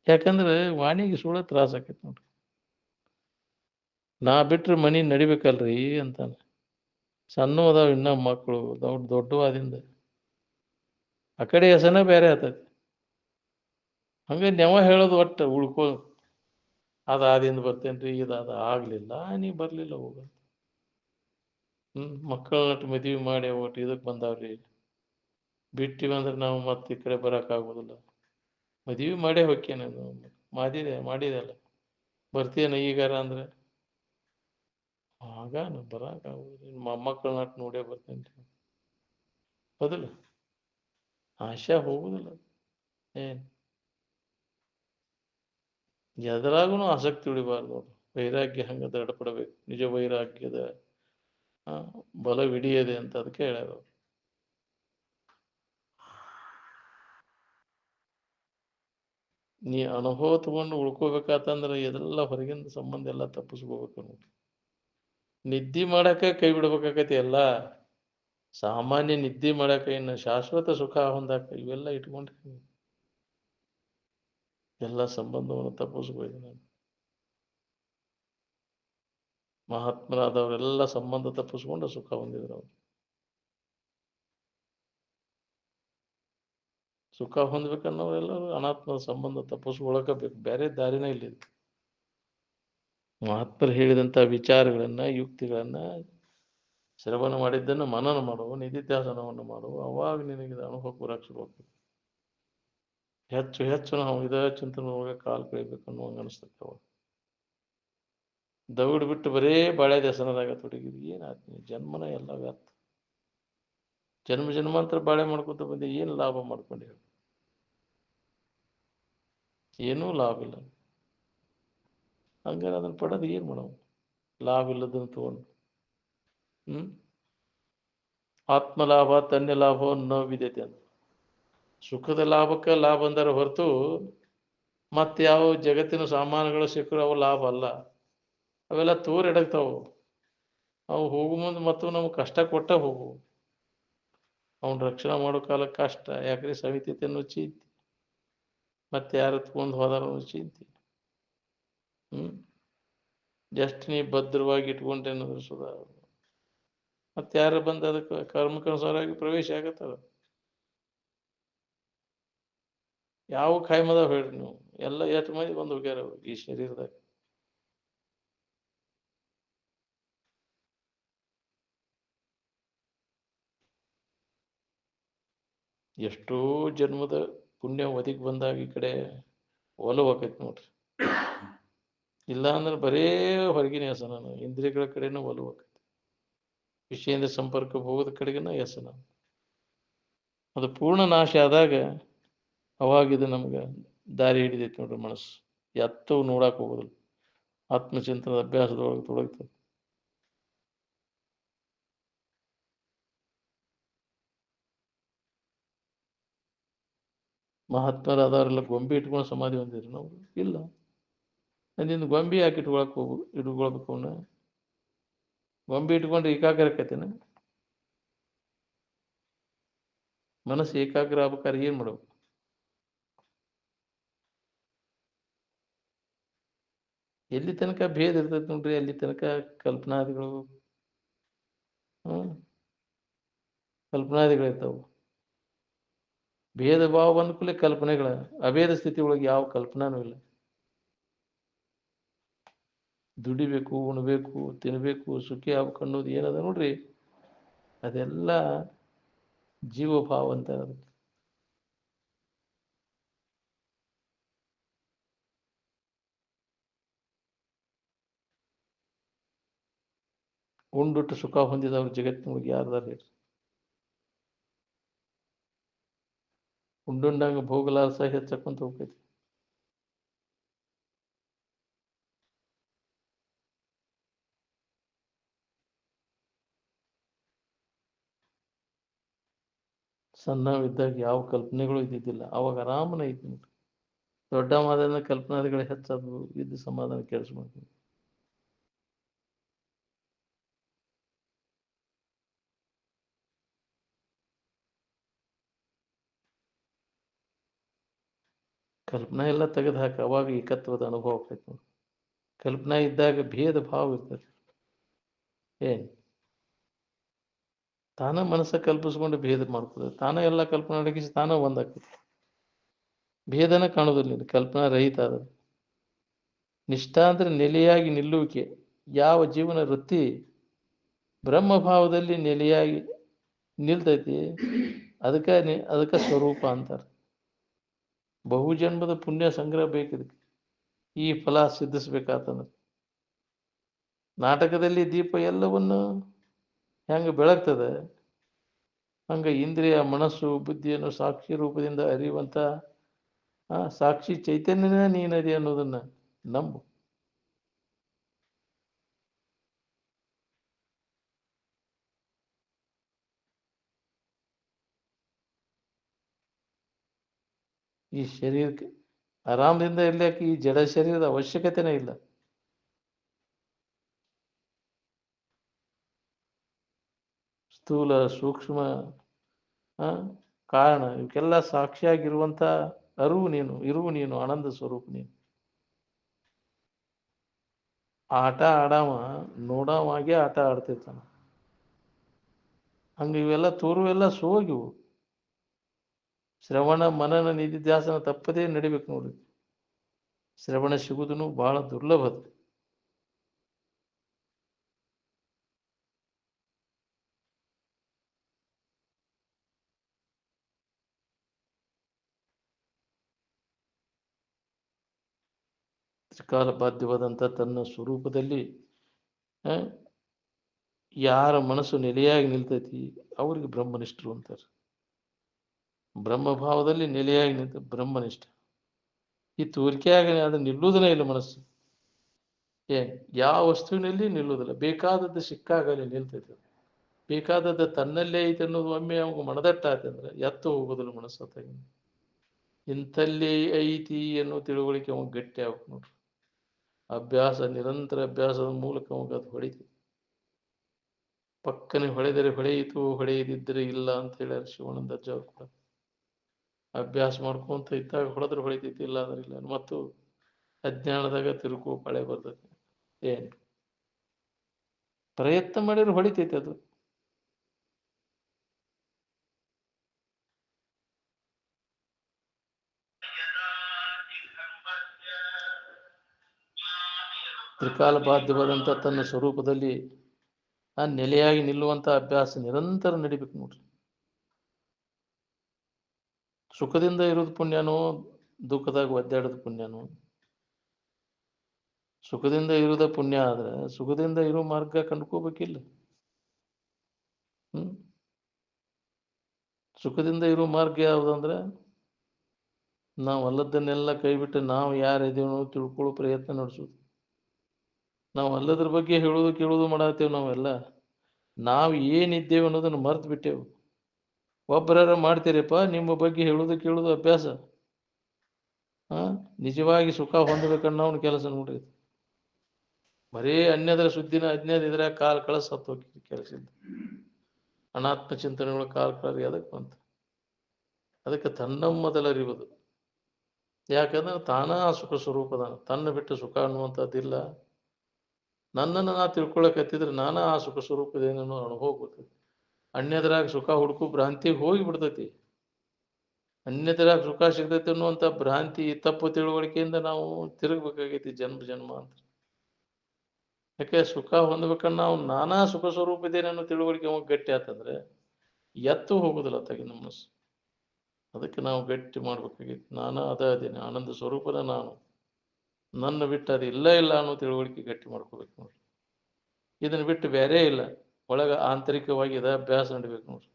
ಯಾಕಂದ್ರೆ ವಾಣಿಗೆ ಸುಳ್ಳ ತ್ರಾಸ ಆಕೈತಿ ನೋಡ್ರಿ. ನಾ ಬಿಟ್ರೆ ಮನಿ ನಡಿಬೇಕಲ್ರಿ ಅಂತಾನೆ. ಸಣ್ಣ ಅದಾವ ಇನ್ನ ಮಕ್ಕಳು, ದೊಡ್ಡವಾದಿಂದ ಆ ಕಡೆ ಹೆಸನ ಬೇರೆ ಆತೈತಿ. ಹಂಗೆ ನೆವ ಹೇಳೋದು ಒಟ್ಟು ಉಳ್ಕೋ, ಅದಾದಿಂದ ಬರ್ತೇನ್ರಿ, ಇದಾದ ಆಗ್ಲಿಲ್ಲ, ನೀ ಬರ್ಲಿಲ್ಲ ಹೋಗ. ಮಕ್ಕಳನ್ನ ಮದುವೆ ಮಾಡಿ ಒಟ್ಟು ಇದಕ್ಕೆ ಬಂದಾವ್ರಿ, ಬಿಟ್ಟಿವಂದ್ರೆ ನಾವು ಮತ್ತೆ ಈ ಕಡೆ ಬರೋಕ್ಕಾಗೋದಿಲ್ಲ. ಮದುವೆ ಮಾಡೇ ಹೊಕ್ಕೇನೆ, ಮಾಡಿದೆ ಅಲ್ಲ, ಬರ್ತೀಯನ ಈಗಾರ ಅಂದ್ರೆ ಆಗ ಬರೋಕ್ಕಾಗೋದಿಲ್ಲ. ಮೊಮ್ಮಕ್ಕಳನ್ನ ನೋಡೇ ಬರ್ತೇನೆ ರೀ, ಹೌದಿಲ್ಲ? ಆಶಾ ಹೋಗುದಿಲ್ಲ. ಏನು ಎದರಾಗೂ ಆಸಕ್ತಿ ಉಳಿಬಾರ್ದು. ವೈರಾಗ್ಯ ಹಂಗೆ ದೃಢಪಡಬೇಕು. ನಿಜ ವೈರಾಗ್ಯದ ಬಲವಿಡಿಯದೆ ಅಂತ ಅದಕ್ಕೆ ಹೇಳ್ಯಾರ. ನೀ ಅನುಭವ ತಗೊಂಡು ಉಳ್ಕೋಬೇಕಾತಂದ್ರೆ ಇದೆಲ್ಲ ಹೊರಗಿನ ಸಂಬಂಧ ಎಲ್ಲ ತಪ್ಪಿಸ್ಕೋಬೇಕು ನೋಡಿ. ನಿದ್ದೆ ಮಾಡಕ್ಕೆ ಕೈ ಬಿಡ್ಬೇಕಾಗತಿ ಎಲ್ಲ. ಸಾಮಾನ್ಯ ನಿದ್ದೆ ಮಾಡಕ್ಕೆ, ಇನ್ನು ಶಾಶ್ವತ ಸುಖ ಹೊಂದಾಕ ಇವೆಲ್ಲ ಇಟ್ಕೊಂಡ್ರೆ ಎಲ್ಲ ಸಂಬಂಧವನ್ನು ತಪ್ಪಿಸ್ಬೋದು. ನಾನು ಮಹಾತ್ಮರಾದವರೆಲ್ಲ ಸಂಬಂಧ ತಪ್ಪಿಸ್ಕೊಂಡು ಸುಖ ಹೊಂದಿದ್ರು. ಅವರು ಸುಖ ಹೊಂದ್ಬೇಕನ್ನೋರೆಲ್ಲರೂ ಅನಾತ್ಮದ ಸಂಬಂಧ ತಪ್ಪಿಸ್ಕೊಳಕಬೇಕು, ಬೇರೆ ದಾರಿನೇ ಇಲ್ಲ. ಮಹಾತ್ಮರು ಹೇಳಿದಂಥ ವಿಚಾರಗಳನ್ನ, ಯುಕ್ತಿಗಳನ್ನ ಶ್ರವಣ ಮಾಡಿದ್ದನ್ನು ಮನನ ಮಾಡುವ, ನಿಧಿಧ್ಯಾಸನವನ್ನು ಮಾಡುವ, ಅವಾಗ ನಿನಗೆ ಅನುಭವ ಬರಕ್ಕೆ ಶುರು ಆಗ್ತದೆ. ಹೆಚ್ಚು ಹೆಚ್ಚು ನಾವು ಇದೇ ಚಿಂತನೆ ಒಳಗೆ ಕಾಲು ಕಳಿಬೇಕು ಅನ್ನುವಂಗೆ ಅನಿಸ್ತದೆ. ಅವಾಗ ದೌಡ್ ಬಿಟ್ಟು ಬರೇ ಬಾಳೆ ದೇಸನದಾಗ ತೊಡಗಿದ್ವಿ, ಏನಾಗ್ತದೆ? ಜನ್ಮನ ಎಲ್ಲ ವ್ಯರ್ಥ. ಜನ್ಮ ಜನ್ಮಾಂತರ ಬಾಳೆ ಮಾಡ್ಕೊತ ಬಂದು ಏನು ಲಾಭ ಮಾಡ್ಕೊಂಡಿ? ಏನೂ ಲಾಭ ಇಲ್ಲ. ಹಂಗಾರೆ ಅದನ್ನು ಪಡೆದು ಏನು ಮಾಡವು? ಲಾಭ ಇಲ್ಲದನ್ನು ತಗೊಂಡು ಆತ್ಮಲಾಭ ತನ್ಯ ಲಾಭ ನ ವಿದ್ಯತೆ ಅಂತ. ಸುಖದ ಲಾಭಕ್ಕೆ ಲಾಭ ಅಂದರೆ ಹೊರತು ಮತ್ತೆ ಯಾವ ಜಗತ್ತಿನ ಸಾಮಾನುಗಳು ಸಿಕ್ಕರು ಅವು ಲಾಭ ಅಲ್ಲ. ಅವೆಲ್ಲ ಎಡಗ್ತಾವು. ಅವು ಹೋಗು ಮುಂದೆ ಮತ್ತು ನಮ್ಗೆ ಕಷ್ಟ ಕೊಟ್ಟ ಹೋಗು. ಅವನ ರಕ್ಷಣೆ ಮಾಡೋ ಕಾಲಕ್ಕೆ ಕಷ್ಟ. ಯಾಕ್ರಿ? ಸವಿತತೆಯನ್ನು ಚಿಂತಿ, ಮತ್ತೆ ಯಾರು ತಗೊಂಡು ಹೋದಾರ ಚಿಂತಿ. ಜಸ್ಟ್ ನೀ ಭದ್ರವಾಗಿ ಇಟ್ಕೊಂಡೆ ಅನ್ನೋದ್ರ ಸುಧಾ. ಮತ್ತೆ ಯಾರು ಬಂದು ಅದಕ್ಕೆ ಕರ್ಮಕ್ಕನುಸಾರವಾಗಿ ಪ್ರವೇಶ ಆಗತ್ತಾರ. ಯಾವ ಖಾಯ್ಮದ ಹೇಳ್ರಿ ನೀವು? ಎಲ್ಲ ಎಷ್ಟು ಮಂದಿ ಬಂದು ಹೋಗ್ಯಾರ ಈ ಶರೀರದಾಗ. ಎಷ್ಟೋ ಜನ್ಮದ ಪುಣ್ಯ ಒದಗಿ ಬಂದಾಗ ಈ ಕಡೆ ಒಲವು ಆಕೈತಿ ನೋಡ್ರಿ. ಇಲ್ಲ ಅಂದ್ರೆ ಬರೇ ಹೊರಗಿನ ಹೆಸನ, ಇಂದ್ರಿಯಗಳ ಕಡೆನೂ ಒಲವು ಆಕೈತಿ. ವಿಷಯದಿಂದ ಸಂಪರ್ಕ ಹೋಗೋದ ಕಡೆಗಿನ ಹೆಸನ. ಅದು ಪೂರ್ಣ ನಾಶ ಆದಾಗ ಅವಾಗಿದು ನಮ್ಗೆ ದಾರಿ ಹಿಡಿದೈತಿ ನೋಡ್ರಿ ಮನಸ್ಸು. ಎತ್ತವು ನೋಡಕ್ಕೆ ಹೋಗೋದಿಲ್ಲ. ಆತ್ಮಚಿಂತನದ ಅಭ್ಯಾಸದೊಳಗೆ ತೊಡಗ್ತದೆ. ಮಹಾತ್ಮರಾದವರೆಲ್ಲ ಗೊಂಬೆ ಇಟ್ಕೊಂಡು ಸಮಾಧಿ ಹೊಂದಿದ್ರು. ನಾವು ಇಲ್ಲ. ಅದಿಂದ ಗೊಂಬೆ ಯಾಕೆ ಇಟ್ಕೊಳ್ಬೇಕು? ಅವನ್ನ ಗೊಂಬೆ ಇಟ್ಕೊಂಡ್ರೆ ಏಕಾಗ್ರ ಆಕೈತೇನ? ಮನಸ್ಸು ಏಕಾಗ್ರ ಆಗ್ಬೇಕಾದ್ರೆ ಏನ್ ಮಾಡ್ಬೇಕು? ಎಲ್ಲಿ ತನಕ ಭೇದ ಇರ್ತೈತಿ ನೋಡ್ರಿ, ಅಲ್ಲಿ ತನಕ ಕಲ್ಪನಾದಿಗಳು ಕಲ್ಪನಾದಿಗಳಿರ್ತಾವ. ಭೇದ ಭಾವ ಬಂದ ಕೂಡಲೇ ಕಲ್ಪನೆಗಳ. ಅಭೇದ ಸ್ಥಿತಿ ಒಳಗೆ ಯಾವ ಕಲ್ಪನಾನೂ ಇಲ್ಲ. ದುಡಿಬೇಕು, ಉಣ್ಬೇಕು, ತಿನ್ಬೇಕು, ಸುಖಿ ಆಗ್ಬೇಕು ಅನ್ನೋದು ಏನದ ನೋಡ್ರಿ, ಅದೆಲ್ಲ ಜೀವಭಾವ ಅಂತ. ಅದಕ್ಕೆ ಉಂಡುಟ್ಟು ಸುಖ ಹೊಂದಿದವ್ರು ಜಗತ್ತಿನೊಳಗೆ ಯಾರ್ದಾರ ಹೇಳ್ರಿ? ಉಂಡುಂಡಂಗ ಭೋಗಲಾಸ ಹೆಚ್ಚಕ್ಕಂತ ಹೋಗ್ತೈತಿ. ಸಣ್ಣವಿದ್ದಾಗ ಯಾವ ಕಲ್ಪನೆಗಳು ಇದ್ದಿದ್ದಿಲ್ಲ. ಅವಾಗ ಆರಾಮನ ಐತಿ ನೋಡ್ರಿ. ದೊಡ್ಡ ಮಾದರಿನ ಕಲ್ಪನಾದಿಗಳು ಹೆಚ್ಚಾದವು, ಇದ್ದು ಸಮಾಧಾನ ಕೆಡಿಸ್ಬೇಕು. ಕಲ್ಪನಾ ಎಲ್ಲ ತೆಗೆದು ಹಾಕಿ, ಅವಾಗ ಏಕತ್ವದ ಅನುಭವ ಆಕೈತಿ ನೋಡಿ. ಕಲ್ಪನಾ ಇದ್ದಾಗ ಭೇದ ಭಾವ ಇರ್ತದೆ. ಏನ್ ತಾನ ಮನಸ್ಸ ಕಲ್ಪಿಸ್ಕೊಂಡು ಭೇದ ಮಾಡ್ತದೆ. ತಾನ ಎಲ್ಲ ಕಲ್ಪನಾ ಅಡಗಿಸಿ ತಾನ ಒಂದಾಗ್ತದೆ. ಭೇದನ ಕಾಣೋದಿಲ್ಲ. ಕಲ್ಪನಾ ರಹಿತ ಅದ. ನಿಷ್ಠಾ ಅಂದ್ರೆ ನೆಲೆಯಾಗಿ ನಿಲ್ಲುವಿಕೆ. ಯಾವ ಜೀವನ ವೃತ್ತಿ ಬ್ರಹ್ಮಭಾವದಲ್ಲಿ ನೆಲೆಯಾಗಿ ನಿಲ್ತೈತಿ, ಅದಕ್ಕೆ ಸ್ವರೂಪ ಅಂತಾರೆ. ಬಹುಜನ್ಮದ ಪುಣ್ಯ ಸಂಗ್ರಹ ಬೇಕಿದಕ್ಕೆ. ಈ ಫಲ ಸಿದ್ಧಿಸ್ಬೇಕಾತಂದ್ರೆ ನಾಟಕದಲ್ಲಿ ದೀಪ ಎಲ್ಲವನ್ನು ಹೆಂಗೆ ಬೆಳಗ್ತದೆ, ಹಂಗೆ ಇಂದ್ರಿಯ, ಮನಸ್ಸು, ಬುದ್ಧಿಯನ್ನು ಸಾಕ್ಷಿ ರೂಪದಿಂದ ಅರಿಯುವಂಥ ಸಾಕ್ಷಿ ಚೈತನ್ಯನೇ ನೀನದಿ ಅನ್ನೋದನ್ನ ನಂಬು. ಈ ಶರೀರಕ್ಕೆ ಆರಾಮದಿಂದ ಇರ್ಲಿಕ್ಕೆ ಈ ಜಡ ಶರೀರದ ಅವಶ್ಯಕತೆನೇ ಇಲ್ಲ. ಸ್ಥೂಲ, ಸೂಕ್ಷ್ಮ ಕಾರಣ ಇವಕ್ಕೆಲ್ಲ ಸಾಕ್ಷಿಯಾಗಿರುವಂಥ ಇರುವು ನೀನು ಆನಂದ ಸ್ವರೂಪ ನೀನು. ಆಟ ಆಡವ ನೋಡವಾಗೆ ಆಟ ಆಡ್ತಿರ್ತಾನ. ಹಂಗೆ ಇವೆಲ್ಲ ತೋರುವೆಲ್ಲ ಸೋಗಿವು. ಶ್ರವಣ ಮನನ ನಿಧಿಧ್ಯಾಸನ ತಪ್ಪದೇ ನಡಿಬೇಕು ನೋಡ್ರಿ. ಶ್ರವಣ ಸಿಗುವುದನ್ನು ಬಹಳ ದುರ್ಲಭದ. ತ್ರಿಕಾಲ ಬಾಧ್ಯವಾದಂಥ ತನ್ನ ಸ್ವರೂಪದಲ್ಲಿ ಯಾರ ಮನಸ್ಸು ನೆಲೆಯಾಗಿ ನಿಲ್ತೈತಿ ಅವ್ರಿಗೆ ಬ್ರಹ್ಮನಿಷ್ಠರು ಅಂತಾರೆ. ಬ್ರಹ್ಮಭಾವದಲ್ಲಿ ನೆಲೆಯಾಗಿ ನಿಂತ ಬ್ರಹ್ಮನಿಷ್ಠ. ಈ ತೋರಿಕೆಯಾಗ ಅದು ನಿಲ್ಲುವುದನೇ ಇಲ್ಲ ಮನಸ್ಸು. ಯಾವ ವಸ್ತುವಿನಲ್ಲಿ ನಿಲ್ಲುವುದಿಲ್ಲ. ಬೇಕಾದದ್ದು ಸಿಕ್ಕಾಗಲಿ ನಿಲ್ತೈತೆ. ಬೇಕಾದದ್ದು ತನ್ನಲ್ಲೇ ಐತೆ ಅನ್ನೋದು ಒಮ್ಮೆ ಅವಾಗ ಮನದಟ್ಟಾಯ್ತು ಅಂದ್ರೆ ಎತ್ತು ಹೋಗೋದಿಲ್ಲ ಮನಸ್ಸತ್ತಾಗಿ. ಇಂಥಲ್ಲಿ ಐತಿ ಅನ್ನೋ ತಿಳುವಳಿಕೆ ಅವಾಗ ಗಟ್ಟಿ ಆಗ್ಬೇಕು ನೋಡ್ರಿ. ಅಭ್ಯಾಸ, ನಿರಂತರ ಅಭ್ಯಾಸದ ಮೂಲಕ ಅವಾಗ ಅದು ಹೊಡಿತೈತಿ. ಪಕ್ಕನೆ ಹೊಳೆದರೆ ಹೊಳೆಯಿತು, ಹೊಳೆಯದಿದ್ದರೆ ಇಲ್ಲ ಅಂತ ಹೇಳ್ಯಾರ ಶಿವಾನಂದ ಅಜ್ಜ ಅವ್ರು ಕೂಡ. ಅಭ್ಯಾಸ ಮಾಡ್ಕೊಂತ ಇದ್ದಾಗ ಹೊಡೆದ್ರೆ ಹೊಳಿತೈತಿ, ಇಲ್ಲ ಅಂದ್ರೆ ಇಲ್ಲ. ಮತ್ತು ಅಜ್ಞಾನದಾಗ ತಿರುಕು ಪಳೆ ಬರ್ತೈತಿ. ಏನು ಪ್ರಯತ್ನ ಮಾಡಿದ್ರೆ ಹೊಳಿತೈತಿ ಅದು. ತ್ರಿಕಾಲ ಬಾಧ್ಯವಾದಂಥ ತನ್ನ ಸ್ವರೂಪದಲ್ಲಿ ಆ ನೆಲೆಯಾಗಿ ನಿಲ್ಲುವಂಥ ಅಭ್ಯಾಸ ನಿರಂತರ ನಡಿಬೇಕು ನೋಡ್ರಿ. ಸುಖದಿಂದ ಇರೋದು ಪುಣ್ಯನೋ, ದುಃಖದಾಗ ಒದ್ದಾಡೋದು ಪುಣ್ಯನೋ? ಸುಖದಿಂದ ಇರೋದ ಪುಣ್ಯ ಆದ್ರೆ ಸುಖದಿಂದ ಇರೋ ಮಾರ್ಗ ಕಂಡ್ಕೋಬೇಕಿಲ್ಲ. ಸುಖದಿಂದ ಇರೋ ಮಾರ್ಗ ಯಾವುದಂದ್ರೆ ನಾವು ಅಲ್ಲದನ್ನೆಲ್ಲ ಕೈಬಿಟ್ಟು ನಾವು ಯಾರಿದೇವೋ ತಿಳ್ಕೊಳ್ಳೋ ಪ್ರಯತ್ನ ನಡೆಸೋದು. ನಾವು ಅಲ್ಲದ್ರ ಬಗ್ಗೆ ಹೇಳೋದು ಕೇಳೋದು ಮಾಡತ್ತೇವೆ. ನಾವೆಲ್ಲ ನಾವು ಏನಿದ್ದೇವೆ ಅನ್ನೋದನ್ನು ಮರ್ತು ಬಿಟ್ಟೇವು. ಒಬ್ಬರ ಮಾಡ್ತೀರಪ್ಪ ನಿಮ್ಮ ಬಗ್ಗೆ ಹೇಳೋದು ಕೇಳೋದು ಅಭ್ಯಾಸ. ನಿಜವಾಗಿ ಸುಖ ಹೊಂದಬೇಕನ್ನೋ ಕೆಲಸ ನೋಡ್ರಿ. ಬರೀ ಅನ್ಯದರ ಸುದ್ದಿನ ಅಜ್ಞಾನ ಇದ್ರೆ ಕಾಲ ಕಳಸ ಹೋಗಿ ಕೆಲಸ ಇದ್ದು ಅನಾತ್ಮ ಚಿಂತನೆಗಳು ಕಾಲ ಕಳೆದ ಅದಕ್ಕೆ ಬಂತ. ಅದಕ್ಕೆ ತನ್ನ ಮೊದಲರಿವುದು. ಯಾಕಂದ್ರೆ ತಾನಾ ಸುಖ ಸ್ವರೂಪದ, ತನ್ನ ಬಿಟ್ಟು ಸುಖ ಅನ್ನುವಂಥದ್ದಿಲ್ಲ. ನನ್ನನ್ನು ನಾ ತಿಳ್ಕೊಳಕತ್ತಿದ್ರೆ ನಾನಾ ಆ ಸುಖ ಸ್ವರೂಪದೇನೋ ಅನುಭವ ಬರ್ತೈತಿ. ಅನ್ಯದ್ರಾಗ ಸುಖ ಹುಡುಕು ಭ್ರಾಂತಿಗೆ ಹೋಗಿ ಬಿಡ್ತೈತಿ. ಅನ್ಯದ್ರಾಗ ಸುಖ ಸಿಗ್ತೈತಿ ಅನ್ನುವಂಥ ಭ್ರಾಂತಿ, ತಪ್ಪು ತಿಳುವಳಿಕೆಯಿಂದ ನಾವು ತಿರುಗಬೇಕಾಗೈತಿ ಜನ್ಮ ಜನ್ಮ ಅಂತ. ಯಾಕೆ ಸುಖ ಹೊಂದ್ಬೇಕನ್ನ ನಾವು ನಾನಾ ಸುಖ ಸ್ವರೂಪ ಇದೇನೋ ತಿಳುವಳಿಕೆ ಅವಾಗ ಗಟ್ಟಿ ಆತಂದ್ರೆ ಎತ್ತು ಹೋಗುದಿಲ್ಲ ತಗಿ ನಮ್ಮ ಮನಸ್ಸು. ಅದಕ್ಕೆ ನಾವು ಗಟ್ಟಿ ಮಾಡ್ಬೇಕಾಗೈತಿ. ನಾನಾ ಅದೇನೆ ಆನಂದ ಸ್ವರೂಪದ ನಾನು, ನನ್ನ ಬಿಟ್ಟು ಅದು ಇಲ್ಲ ಇಲ್ಲ ಅನ್ನೋ ತಿಳುವಳಿಕೆ ಗಟ್ಟಿ ಮಾಡ್ಕೋಬೇಕು ನೋಡ್ರಿ. ಇದನ್ನ ಬಿಟ್ಟು ಬೇರೆ ಇಲ್ಲ. ಒಳಗ ಆಂತರಿಕವಾಗಿ ಇದ ಅಭ್ಯಾಸ ನಡಿಬೇಕು ನೋಡ್ರಿ.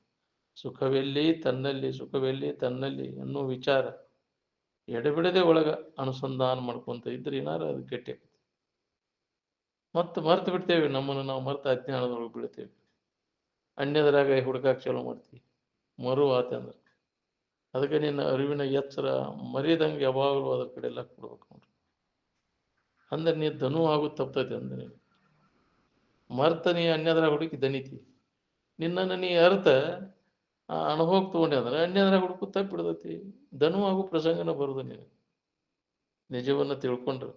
ಸುಖವೆಲ್ಲಿ ತನ್ನಲ್ಲಿ, ಸುಖವೆಲ್ಲಿ ತನ್ನಲ್ಲಿ ಅನ್ನೋ ವಿಚಾರ ಎಡೆಬಿಡದೆ ಒಳಗ ಅನುಸಂಧಾನ ಮಾಡ್ಕೊಂತ ಇದ್ರೆ ಏನಾರ ಅದು ಗಟ್ಟಿ ಆಗ್ತದೆ. ಮತ್ತೆ ಮರ್ತು ಬಿಡ್ತೇವೆ, ನಮ್ಮನ್ನು ನಾವು ಮರ್ತ ಅಜ್ಞಾನದೊಳಗೆ ಬೀಳ್ತೇವೆ. ಅನ್ಯದರಾಗ ಹುಡುಕಾಕ್ ಚಾಲೂ ಮಾಡ್ತೀವಿ, ಮರು ಆತಂದ್ರೆ. ಅದಕ್ಕೆ ನಿನ್ನ ಅರಿವಿನ ಎಚ್ಚರ ಮರಿದಂಗೆ ಯಾವಾಗಲೂ ಅದ್ರ ಕಡೆ ಎಲ್ಲ ಕೊಡ್ಬೇಕು ನೋಡ್ರಿ. ಅಂದ್ರೆ ನೀ ಧನು ಆಗೋದು ತಪ್ತೈತೆ. ಅಂದ್ರೆ ಮರ್ತ ನೀ ಅನ್ಯದ್ರಾಗ ಹುಡುಕಿ ದನಿತಿ. ನಿನ್ನನ್ನು ನೀ ಅರ್ಥ ಅನುಭವಕ್ಕೆ ತಗೊಂಡೆ ಅಂದ್ರೆ ಅನ್ಯದ್ರಾಗ ಹುಡುಕು ತಪ್ಪಿಡ್ತೈತಿ. ಧನು ಆಗೋ ಪ್ರಸಂಗನ ಬರುದು ನೀನು ನಿಜವನ್ನ ತಿಳ್ಕೊಂಡ್ರೆ.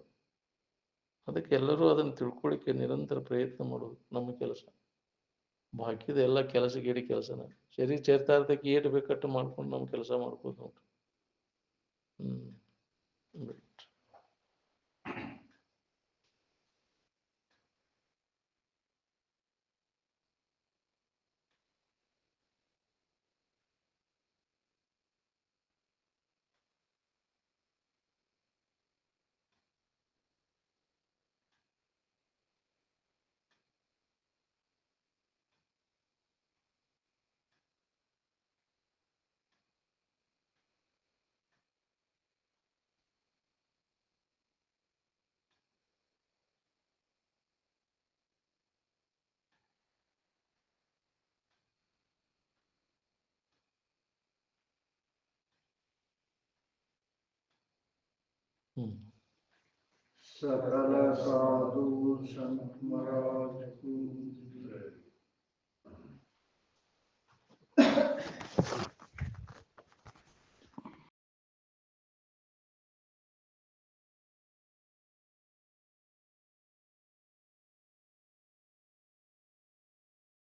ಅದಕ್ಕೆ ಎಲ್ಲರೂ ಅದನ್ನು ತಿಳ್ಕೊಳ್ಳಿಕ್ಕೆ ನಿರಂತರ ಪ್ರಯತ್ನ ಮಾಡೋದು ನಮ್ಮ ಕೆಲಸ. ಬಾಕಿದ ಎಲ್ಲ ಕೆಲಸ ಗೇಡಿ ಕೆಲಸನ. ಶರೀರ ಸೇರ್ತಾ ಇರ್ತಕ್ಕೆ ಏಟು ಬೇಕಟ್ಟು ಮಾಡ್ಕೊಂಡು ನಮ್ಮ ಕೆಲಸ ಮಾಡ್ಬೋದು ನೋಡ್ರಿ. सकल साधु संत महाराज